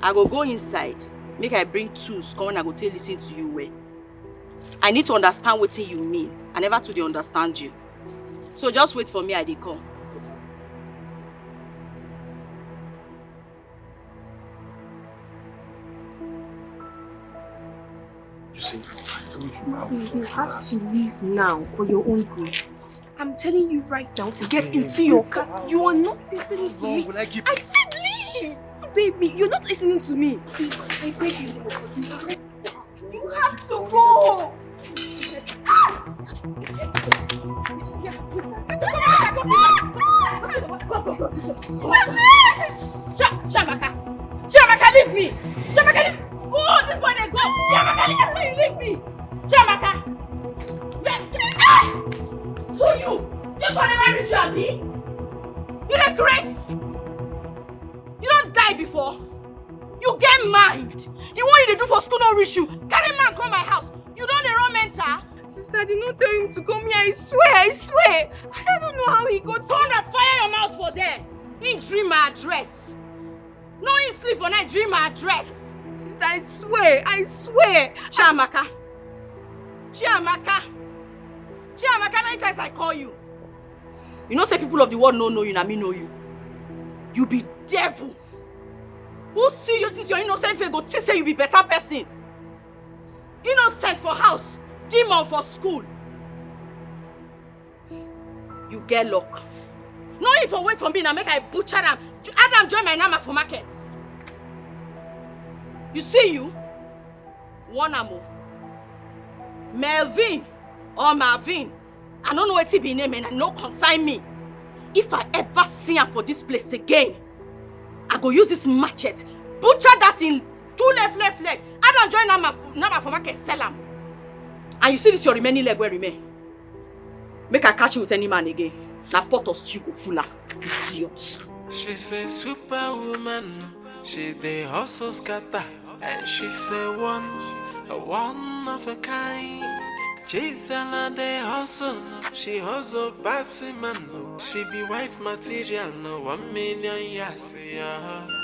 I go inside, make I bring tools, come and I go tell listen to you well. I need to understand what you mean. I never truly understand you. So just wait for me, I dey come. You see, You have to leave now for your own good. I'm telling you right now to get into your car. You are not listening to me. I said leave! Baby, you're not listening to me. Please, I beg you. You have to go! Chiamaka, leave me! Chiamaka, leave me! Oh, this boy they go! Chiamaka, that's why you leave me! Chiamaka! So this one never reach you, Abi? You like grace? You don't die before? You get mind! The one you do for school no reach you. Carry man come my house. You don't run mental? Sister, I did not tell him to come here. I swear. I don't know how he got. Turn and fire your mouth for them. He dream my address. No, he sleep for night. Dream my address. Sister, I swear. Chiamaka, many times I call you. You know, say people of the world no know you, and me know you. You be devil. Who see you this your innocent face go think say you be better person? Innocent for house, demon for school. You get luck. No, if you wait for me now, make I butcher them. Adam join my nama for markets. You see you? One amo. Melvin or Marvin. I don't know what it be name and I no consign me. If I ever see him for this place again, I go use this machete, butcher that in two left leg. Adam join nama for market, sell him. And you see this your remaining leg where remain. Make I catch you with any man again. Na pot of stew go full am. Idiot. She's a superwoman. She dey hustle scatter. And she's a one of a kind. CHIZZY dey hustle. She hustle passing man. She be wife material. No 1 million years.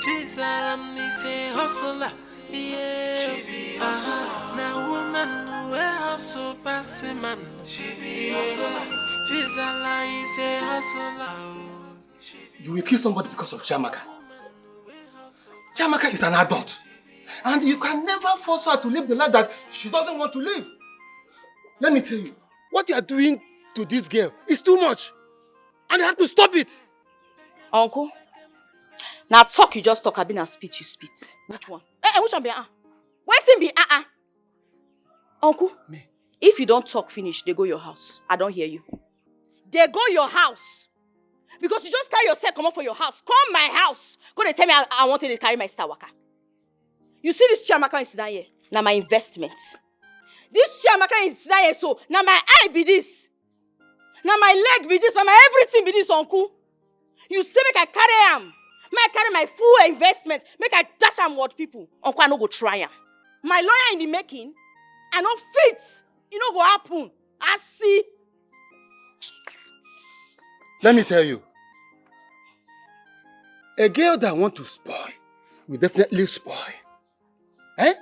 CHIZZY is a hustler. Yeah. She be hustler. Now woman we hustle passing man. She be hustler. CHIZZY is a hustler. You will kill somebody because of Chiamaka. Chiamaka is an adult. And you can never force her to live the life that she doesn't want to live. Let me tell you, what you are doing to this girl is too much. And you have to stop it. Uncle, now talk you just talk, I been a spit you spit. Which one? Which one be Waiting be Uncle, me. If you don't talk finish, they go your house. I don't hear you. They go your house. Because you just carry yourself, come up for your house. Come my house. Go and tell me I wanted to carry my star waka. You see this Chiamaka is down here? Now my investment. This Chiamaka is down here, so now my eye be this. Now my leg be this. Now my everything be this, uncle. You say make I carry am. Make I carry my full investment. Make I dash am what people. Uncle, I no go try am. My lawyer in the making, I no fit. It no go happen. I see. Let me tell you. A girl that wants to spoil will definitely spoil. Eh?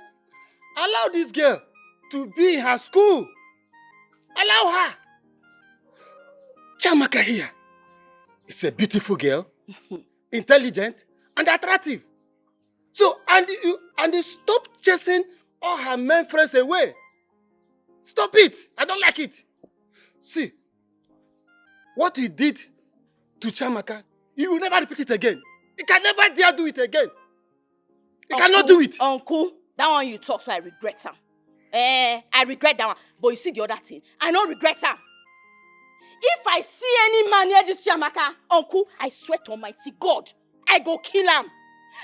Allow this girl to be in her school. Allow her. Chiamaka here is a beautiful girl, intelligent, and attractive. So, and you stop chasing all her men friends away. Stop it. I don't like it. See, what he did to Chiamaka, he will never repeat it again. He can never dare do it again. He cannot do it. Uncle, that one you talk, so I regret him. I regret that one. But you see the other thing, I don't regret him. If I see any man near this Chiamaka, uncle, I swear to Almighty God, I go kill him.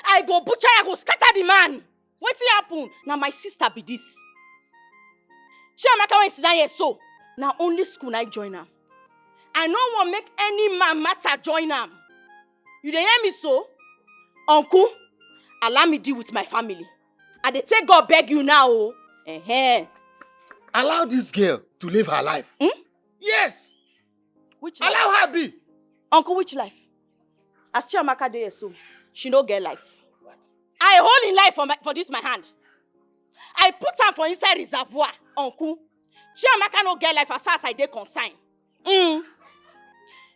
I go butcher, I go scatter the man. What's happen? Now my sister be this. Chiamaka when sit down here so. Now only school I join her. I no want make any man matter join them. You dey hear me so? Uncle, allow me deal with my family. I dey take God beg you now. Oh. Allow this girl to live her life. Yes. Which life? Allow her be. Uncle, which life? As Chiamaka dey so, she no get life. What? I hold in life for this my hand. I put her for inside reservoir, uncle. Chiamaka no get life as far as I dey concerned.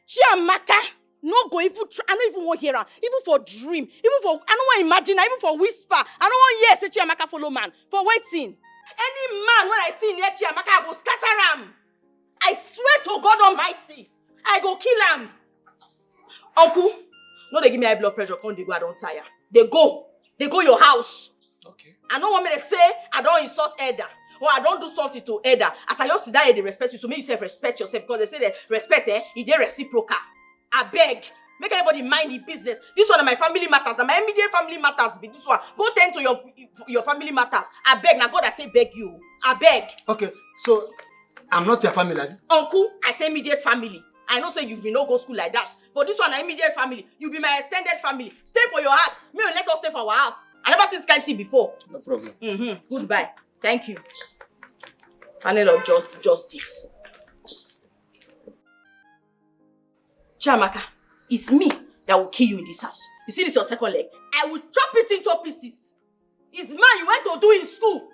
Chiamaka no go even try. I don't even want to hear her. Even for dream. Even for, I don't want to imagine her. Even for whisper. I don't want to hear say Chiamaka follow man. For waiting. Any man when I see near Chiamaka, I go scatter him. I swear to God Almighty, I go kill him. Uncle, no they give me high blood pressure. Come they go, I don't tire. They go your house. Okay. I don't want me to say I don't insult elder. Or I don't do something to elder. As I just sit down here, they respect you. So make yourself respect yourself. Because they say that respect, is there reciprocal. I beg. Make everybody mind the business. This one of my family matters. Now my immediate family matters be this one. Go tend to your family matters. I beg. Now God, I take beg you. I beg. Okay, so I'm not your family. Uncle, I say immediate family. I know say you be no go school like that. But this one is immediate family. You be my extended family. Stay for your house. Me let us stay for our house. I never seen this kind of thing before. No problem. Goodbye. Thank you. Panel of justice. Chiamaka, it's me that will kill you in this house. You see this your second leg? I will chop it into pieces. It's man you went to do in school.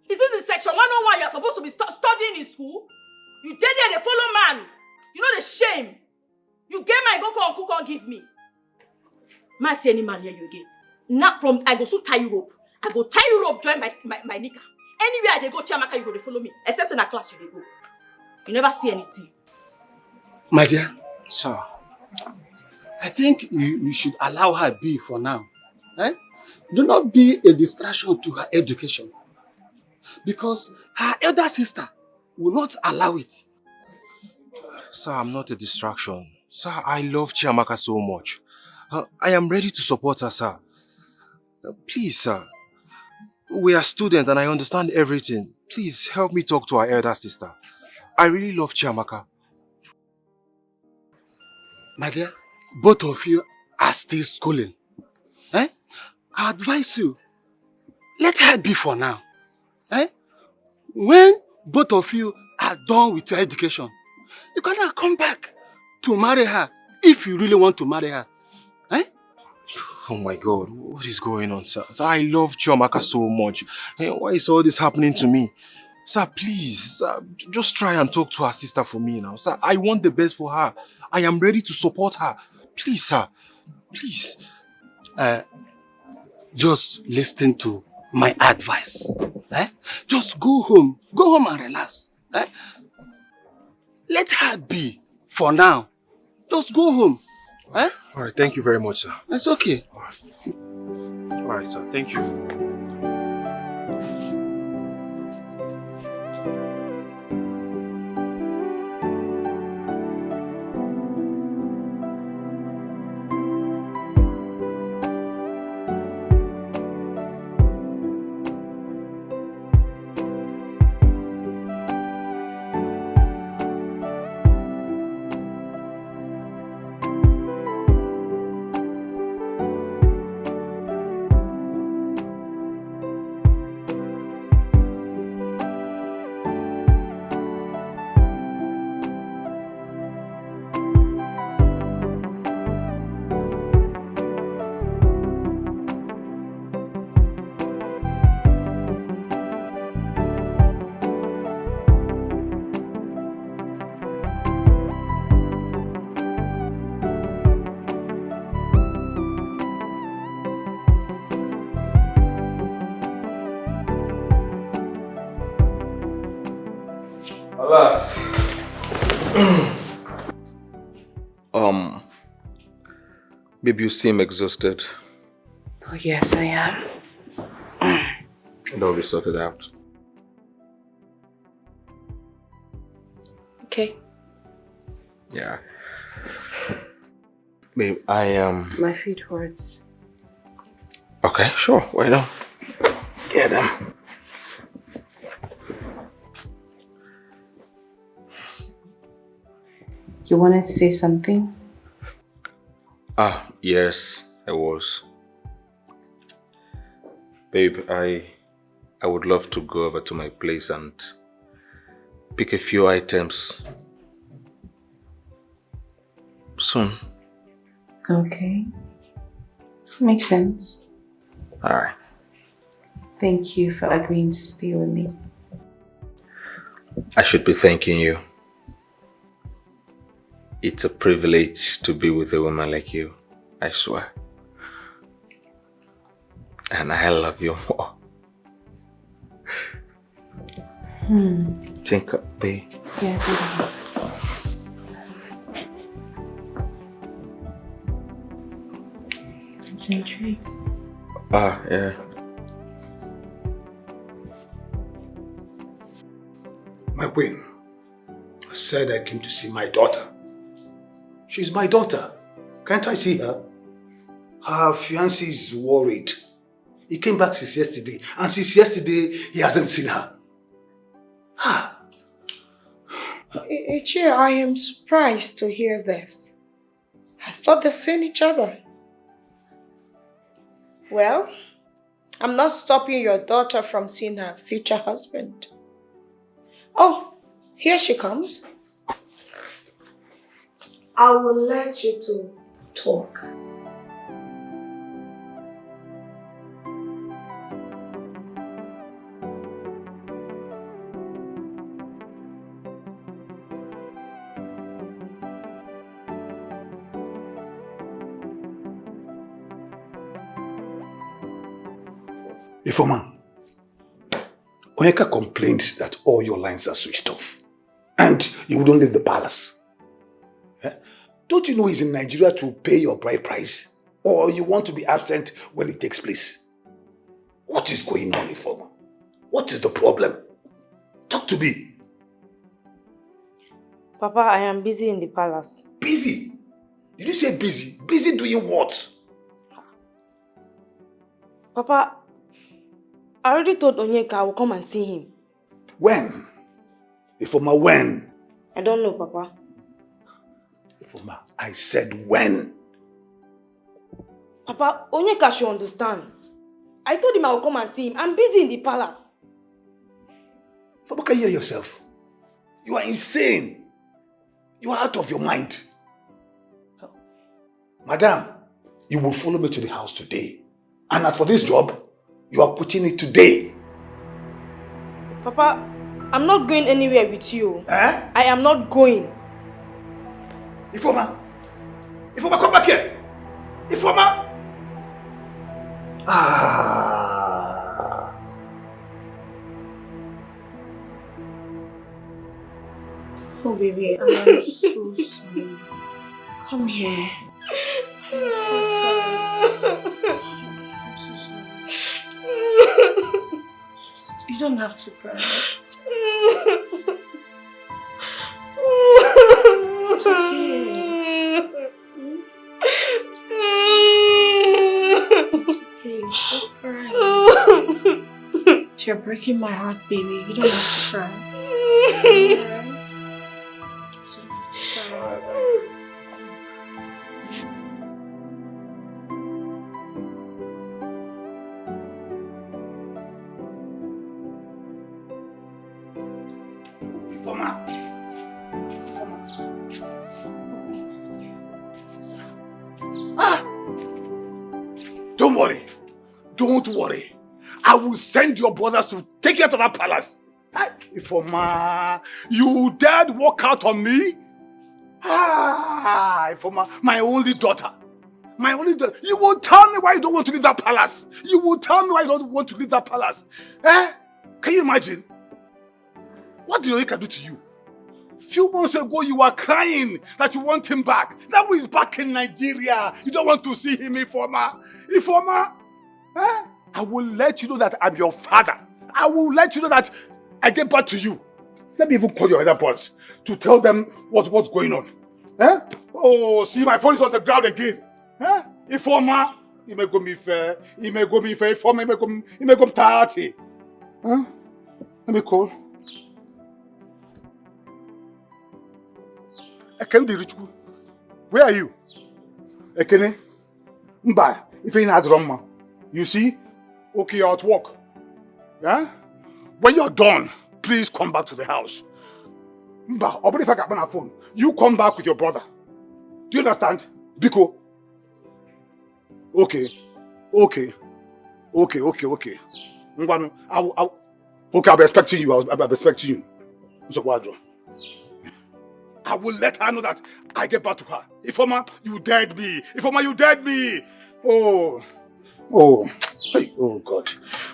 Is it in section 101 you are supposed to be studying in school? You did there, they follow man. You know the shame. You gave my go uncle can't give me. Man see any man here you again. Not from I go so tie you rope. I go tie you rope, join my nika. Anywhere they go, Chiamaka, you go, they follow me. Except in a class you they go. You never see anything. My dear. Sir. I think you should allow her be for now. Do not be a distraction to her education. Because her elder sister will not allow it. Sir, I'm not a distraction. Sir, I love Chiamaka so much. I am ready to support her, sir. Please, sir. We are students and I understand everything. Please help me talk to our elder sister. I really love Chiamaka. My dear, both of you are still schooling. I advise you, let her be for now. When both of you are done with your education, you can come back to marry her if you really want to marry her. Oh my God, what is going on, sir? Sir, I love Chiamaka so much. Why is all this happening to me? Sir, please, sir, just try and talk to her sister for me now. Sir, I want the best for her. I am ready to support her. Please, sir. Please. Just listen to my advice. Just go home. Go home and relax. Let her be for now. Just go home. All right, thank you very much, sir. It's okay. All right, sir. Thank you. Alas. Baby, you seem exhausted. Oh, yes, I am. And I'll be sorted out. Okay. Yeah. Babe, I am... My feet hurts. Okay, sure. Why not? Get them. You wanted to say something? Ah, yes, I was. Babe, I would love to go over to my place and pick a few items soon. Okay. Makes sense. Alright. Thank you for agreeing to stay with me. I should be thanking you. It's a privilege to be with a woman like you, I swear. And I love you more. Think up, babe. Yeah, concentrate. Ah, yeah. My queen, I said I came to see my daughter. She's my daughter. Can't I see her? Her fiancé is worried. He came back since yesterday, and since yesterday, he hasn't seen her. Ichie, I am surprised to hear this. I thought they've seen each other. Well, I'm not stopping your daughter from seeing her future husband. Oh, here she comes. I will let you two talk. Ifoma, Onyeka complained that all your lines are switched off and you wouldn't leave the palace. Don't you know he's in Nigeria to pay your bride price? Or you want to be absent when it takes place? What is going on, Ifoma? What is the problem? Talk to me. Papa, I am busy in the palace. Busy? Did you say busy? Busy doing what? Papa, I already told Onyeka I will come and see him. When? Ifoma, when? I don't know, Papa. Ifoma, I said when? Papa, Onyeka should understand. I told him I will come and see him. I'm busy in the palace. Ifoma, can you hear yourself? You are insane. You are out of your mind. Madam, you will follow me to the house today. And as for this job, you are quitting it today. Papa, I'm not going anywhere with you. Eh? I am not going. Ifoma! Ifoma, come back here! Ifoma! Oh, baby, I am so sorry. Come here. I'm so sorry. I'm so sorry. You don't have to cry. It's okay. It's okay. Stop crying. You're breaking my heart, baby. You don't have to cry. Alright? Don't worry. Don't worry. I will send your brothers to take you to that palace. Ifoma, you dared walk out on me? Ifoma, my only daughter. My only daughter. You will tell me why you don't want to leave that palace. You will tell me why you don't want to leave that palace. Eh? Can you imagine? What did Onyeka do to you? Few months ago, you were crying that you want him back. Now he's back in Nigeria. You don't want to see him, Ifoma. Ifoma, eh? I will let you know that I'm your father. I will let you know that I get back to you. Let me even call your other boss to tell them what's going on. Eh? Oh, see, my phone is on the ground again. Eh? Informer, he may go me fair. He may go me fair. Informer, he may go 30. Huh? Let me call. Ekene the rich. Where are you? Ekene? Mba, if you're not wrong, you see? Okay, you're at work. Yeah? When you're done, please come back to the house. Mba, or if I got my phone, you come back with your brother. Do you understand? Biko. Okay. Okay. Ngwanu, okay, I'll be expecting you. I'll be expecting you. I will let her know that I get back to her. Ifoma, you dared me. Ifoma, you dared me. Oh. Hey, oh God.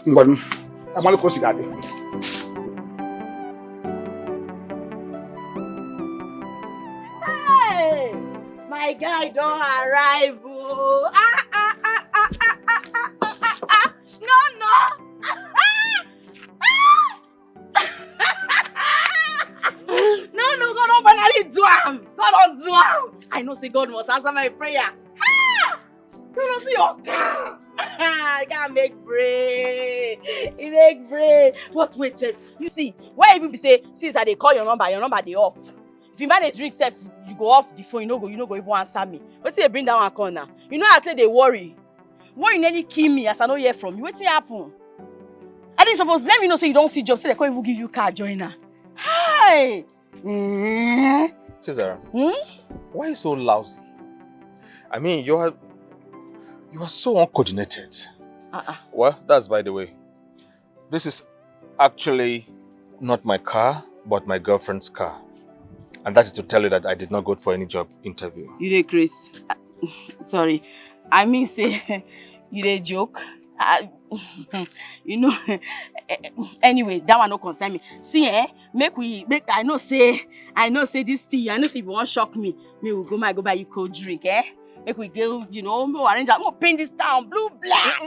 Ngwanu, I'm going to go see daddy. Hey, my guy don't arrive. Oh. No. No, God don't finally do am. God don't do am. I know say God must answer my prayer. You don't see your God. I can't make bread. He make bread. But wait first. You see, why even be say since I dey call your number dey off. If you buy a drink, you go off the phone, you no go even answer me. What's they bring down one corner? You know I tell they worry. Worry nearly kill me as I no hear from you. What's happen? I didn't suppose let me know so you don't see job. Say they can't even give you car joiner. Hi. Cesar, why are you so lousy? I mean, you are so uncoordinated. Well, that's by the way. This is actually not my car, but my girlfriend's car. And that is to tell you that I did not go for any job interview. You dey Chris. Sorry. I mean say you dey joke. You know, anyway, that one no concern me. See, I know say this thing, I know say if you want shock me, we will go buy you cold drink, Make we go, we'll arrange, I'm gonna paint this town blue black.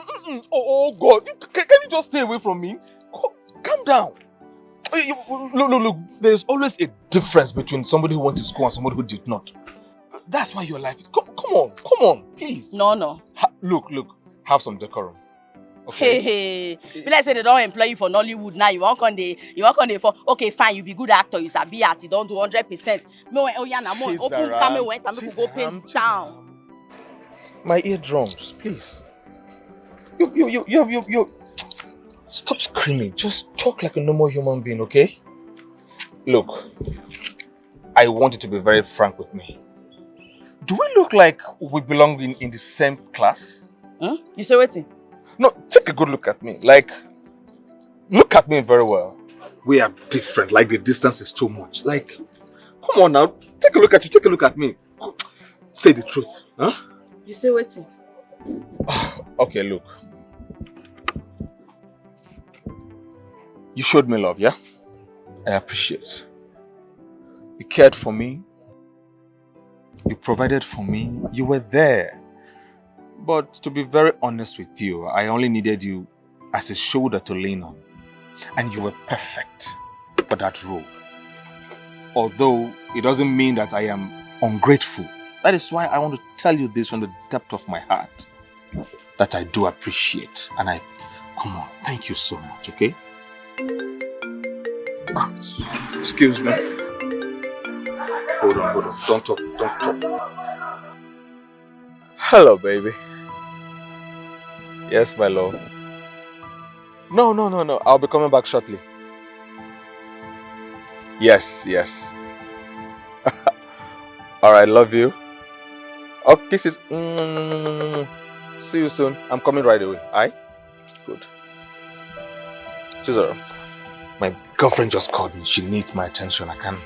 Oh God, can you just stay away from me? Calm down. Look, there's always a difference between somebody who went to school and somebody who did not. That's why your life, come on, please. No. Look, have some decorum. Okay. Hey. Be like say they don't employ you for Nollywood now. You want on the for okay, fine, you be good actor, you sabi art, you don't do 100%. No, open camera went and go paint town. My eardrums, please. You. Stop screaming. Just talk like a normal human being, okay? Look, I want you to be very frank with me. Do we look like we belong in the same class? You say waiting? No, take a good look at me. Like, look at me very well. We are different. Like, the distance is too much. Like, come on now. Take a look at you. Take a look at me. Say the truth. Huh? You say waiting? Okay, look. You showed me love, yeah? I appreciate. You cared for me. You provided for me. You were there. But to be very honest with you, I only needed you as a shoulder to lean on. And you were perfect for that role. Although it doesn't mean that I am ungrateful. That is why I want to tell you this from the depth of my heart. That I do appreciate. And come on, thank you so much, okay? Excuse me. Hold on. Don't talk. Hello, baby. Yes, my love. No. I'll be coming back shortly. Yes. Alright, love you. Oh, kisses. See you soon. I'm coming right away. Aye? Good. CHIZZY, my girlfriend just called me. She needs my attention. I can't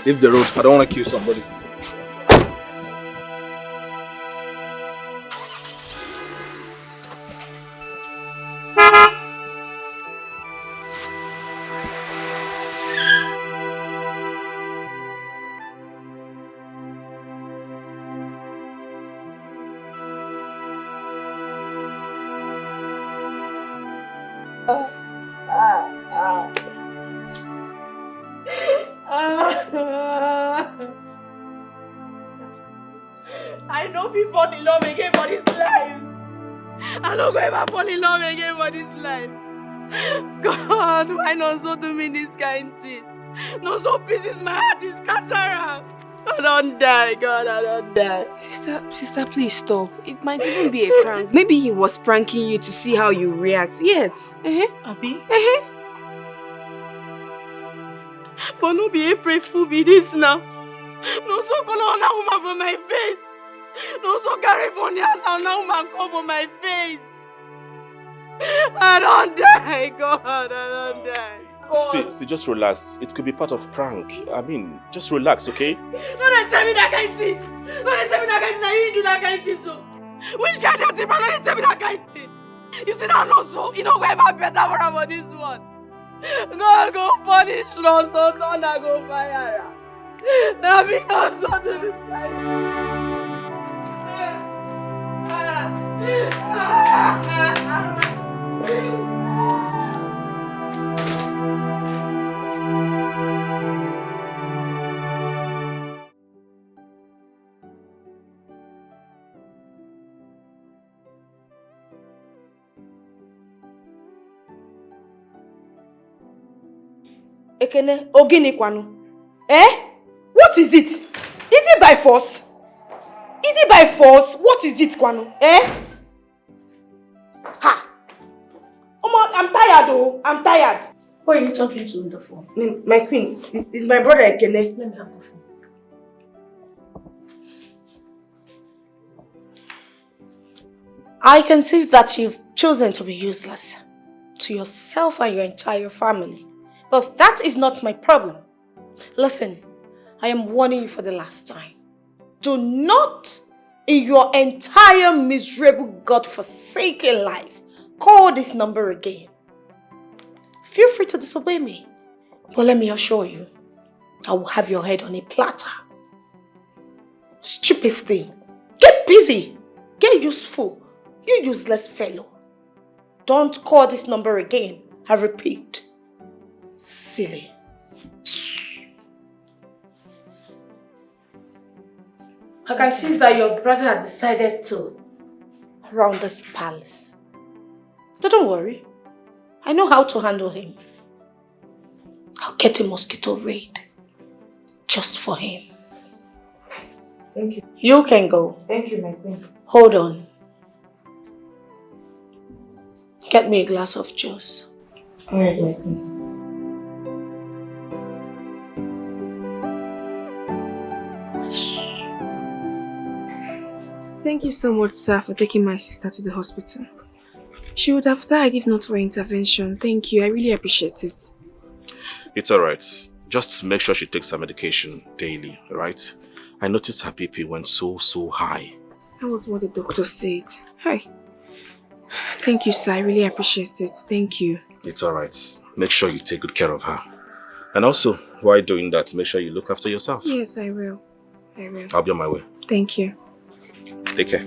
leave the road. I don't want to kill somebody. don't feel fall in love again for this life. I don't go ever fall in love again for this life. God, why not so do me this kind thing? No so pieces my heart is scattered. I don't die, God, I don't die. Sister, please stop. It might even be a prank. Maybe he was pranking you to see how you react. Yes. Abi? But no be April Fool be this now. No so call on a woman for my face. No so carry phone hands on a woman cover my face. I don't die, God, I don't die. See, just relax. It could be part of prank. I mean, just relax, okay? No, they tell me that kind of thing. No, they tell me that kind of thing. Now you do that kind of thing too. Which kind of thing, bro? No, they tell me that kind of thing. You see that no so? You know go ever better for about this one. God go punish no so don't I go fire. Now be no so to this side. Ekene, ogini kwanu. What is it? Is it by force? Is it by force? What is it, kwanu? Ha! I'm tired, oh. I'm tired. Who are you talking to on the phone? My queen, it's my brother Ekene. Let me have the phone. I can see that you've chosen to be useless to yourself and your entire family. But that is not my problem. Listen, I am warning you for the last time. Do not, in your entire miserable, God-forsaken life, call this number again. Feel free to disobey me. But let me assure you, I will have your head on a platter. Stupid thing. Get busy. Get useful. You useless fellow. Don't call this number again. I repeat. Silly. I can see that your brother has decided to round this palace. But don't worry. I know how to handle him. I'll get a mosquito raid just for him. Thank you. You can go. Thank you, my queen. Hold on. Get me a glass of juice. Alright, my queen. Thank you so much, sir, for taking my sister to the hospital. She would have died if not for intervention. Thank you. I really appreciate it. It's alright. Just make sure she takes her medication daily, alright? I noticed her BP went so high. That was what the doctor said. Hi. Thank you, sir. I really appreciate it. Thank you. It's alright. Make sure you take good care of her. And also, while doing that, make sure you look after yourself. Yes, I will. I will. I'll be on my way. Thank you. Take care.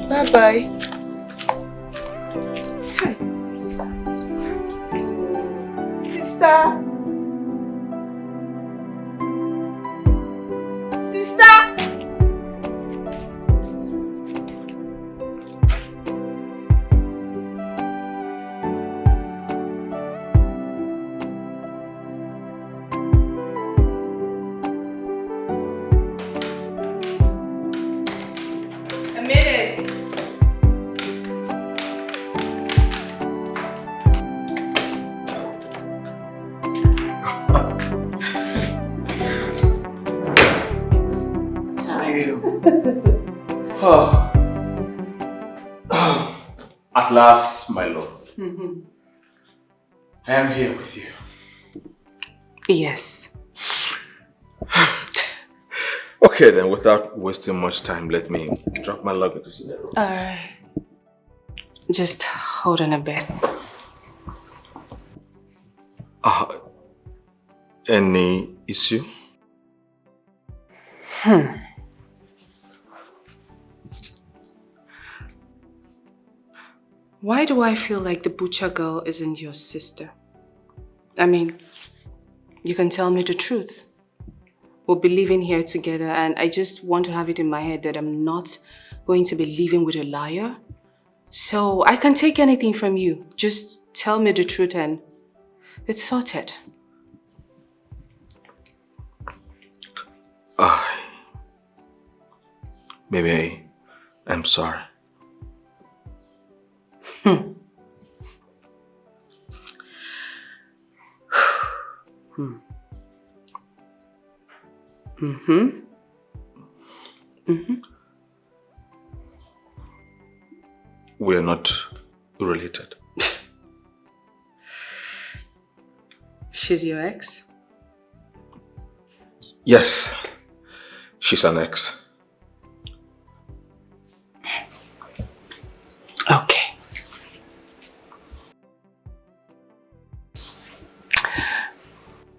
Bye-bye. Hi. Sister. Sister. A minute. At last, my lord. I am here with you. Yes. Okay then, without wasting much time, let me drop my luggage in the room. Just hold on a bit. Any issue? Why do I feel like the butcher girl isn't your sister? I mean, you can tell me the truth. we'll be living here together, and I just want to have it in my head that I'm not going to be living with a liar. So I can take anything from you. Just tell me the truth and it's sorted. Baby, I'm sorry. We're not related. She's your ex? Yes, she's an ex. Okay.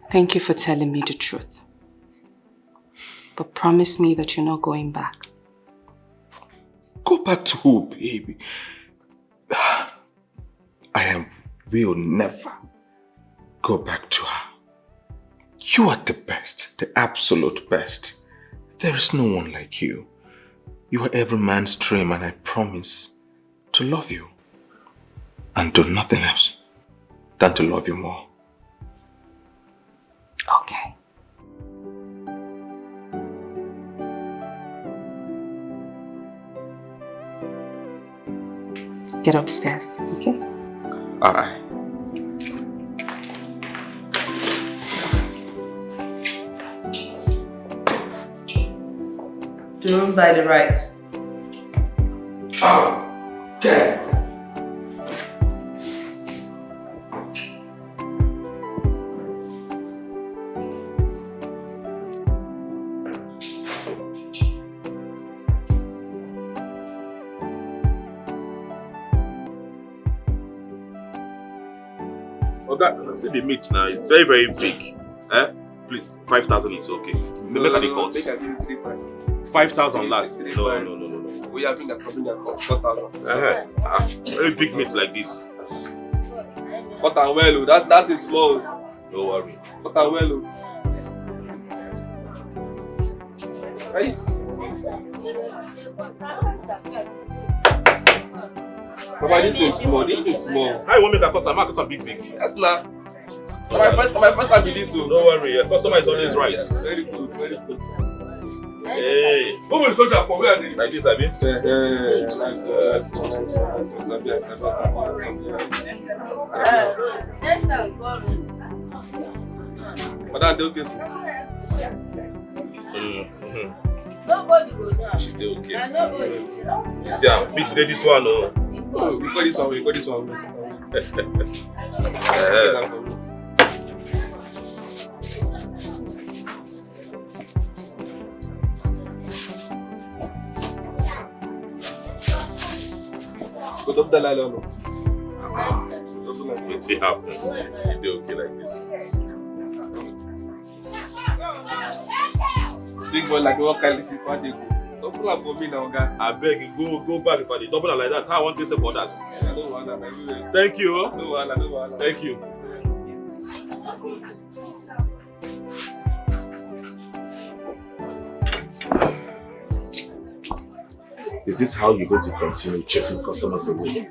Thank you for telling me the truth. But promise me that you're not going back. Go back to who, baby? Will never go back to her. You are the best, the absolute best. There is no one like you. You are every man's dream, and I promise to love you and do nothing else than to love you more. Okay. Get upstairs, okay? Alright. The room by the right. Okay. Oga, see the meat now. It's very, very big. Please, 5,000 is okay. Make a cut. 5,000 last. No. We have been the 4,000. Very big meat like this. Cut and well, that is small. Don't worry. Cut and well. Hey. Papa, this is small. This is small. How you want me to cut? I'm not cut big. That's not. My first time with this, so don't worry. Your customer is always right. Yes, very good, very good. Hey, who will soldier for where? Like this, I mean. Nice. Madam, they okay, sir? Nobody will know. She did okay. Nobody. You see, I'm mixed this one, no. Oh, we got this one. Go up the line, no. It's happening. You do okay like this. Big boy like what kind of see party go. Don't pull up for me now, guy. I beg you, go back if I did double like that. How I want this for others. I don't want that. Thank you. No one. Thank you. Is this how you're going to continue chasing customers away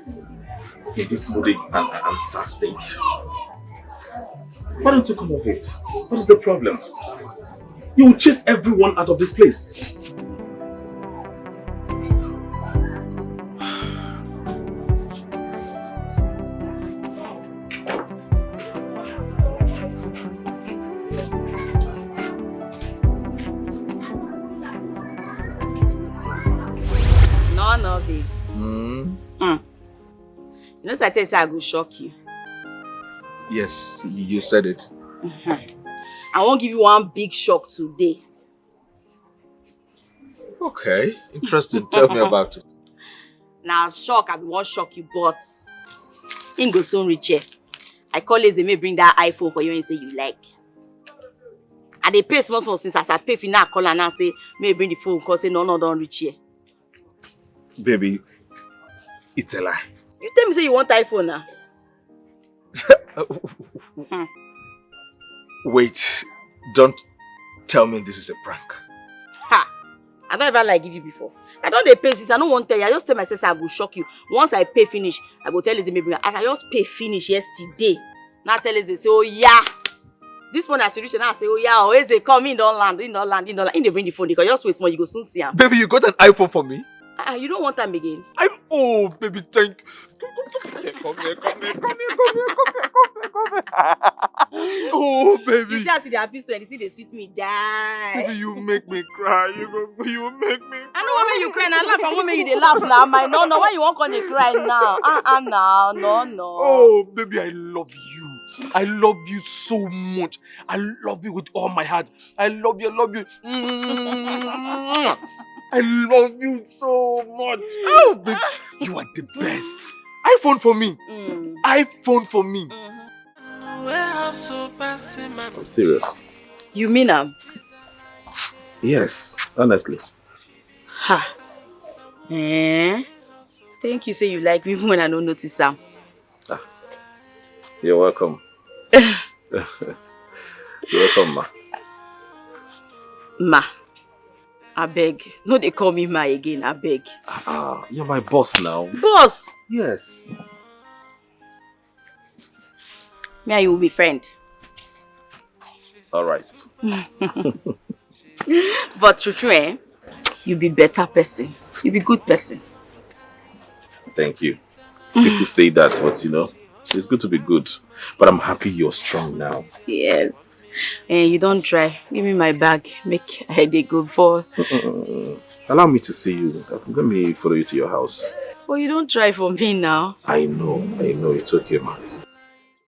in this moody and sad state? Why don't you come off it? What is the problem? You will chase everyone out of this place. No, babe. You know, I tell you, I go shock you. Yes, you said it. I won't give you one big shock today. Okay, interesting. Tell me about it. Now, shock, I won't shock you, but in go soon reach here. I call Lizzie, may bring that iPhone for you and say you like. And they pay small since as I pay for now, call and now say, may bring the phone because say no, don't reach here. Baby, it's a lie. You tell me say you want iPhone now. Wait, don't tell me this is a prank. Ha! I don't ever like give you before. I don't dey pay since I don't want to tell you. I just tell myself say I go shock you. Once I pay finish, I go tell Lizzie maybe as I just pay finish yesterday. Now tell Lizzie say, oh yeah. This one as you reach and I say, oh yeah, always they come in, don't land. In they bring the phone. You can just wait more, you go soon see him. Baby, you got an iPhone for me? You don't want them again. Oh, baby, thank you. Come here. Oh, baby. You see, I see the happy so anything they sweet me die. Baby, you make me cry. You make me cry. I know what make you cry and I laugh. I want make you they laugh now. My no. Why you won't come and cry now? No. Oh, baby, I love you. I love you so much. I love you with all my heart. I love you. I love you so much. Oh, baby, you are the best. iPhone for me. iPhone for me. I'm serious. You mean Yes, honestly. Ha. Thank you say you like me when I don't notice Sam. You're welcome. You're welcome, ma. Ma. I beg. No, they call me Ma again. I beg. You're my boss now. Boss? Yes. Me and you will be friends. All right. But true, you be better person. You be good person. Thank you. People say that, but you know, it's good to be good. But I'm happy you're strong now. Yes. And you don't try. Give me my bag. Make a headache go for. Allow me to see you. Let me follow you to your house. But you don't try for me now. I know. It's okay, man.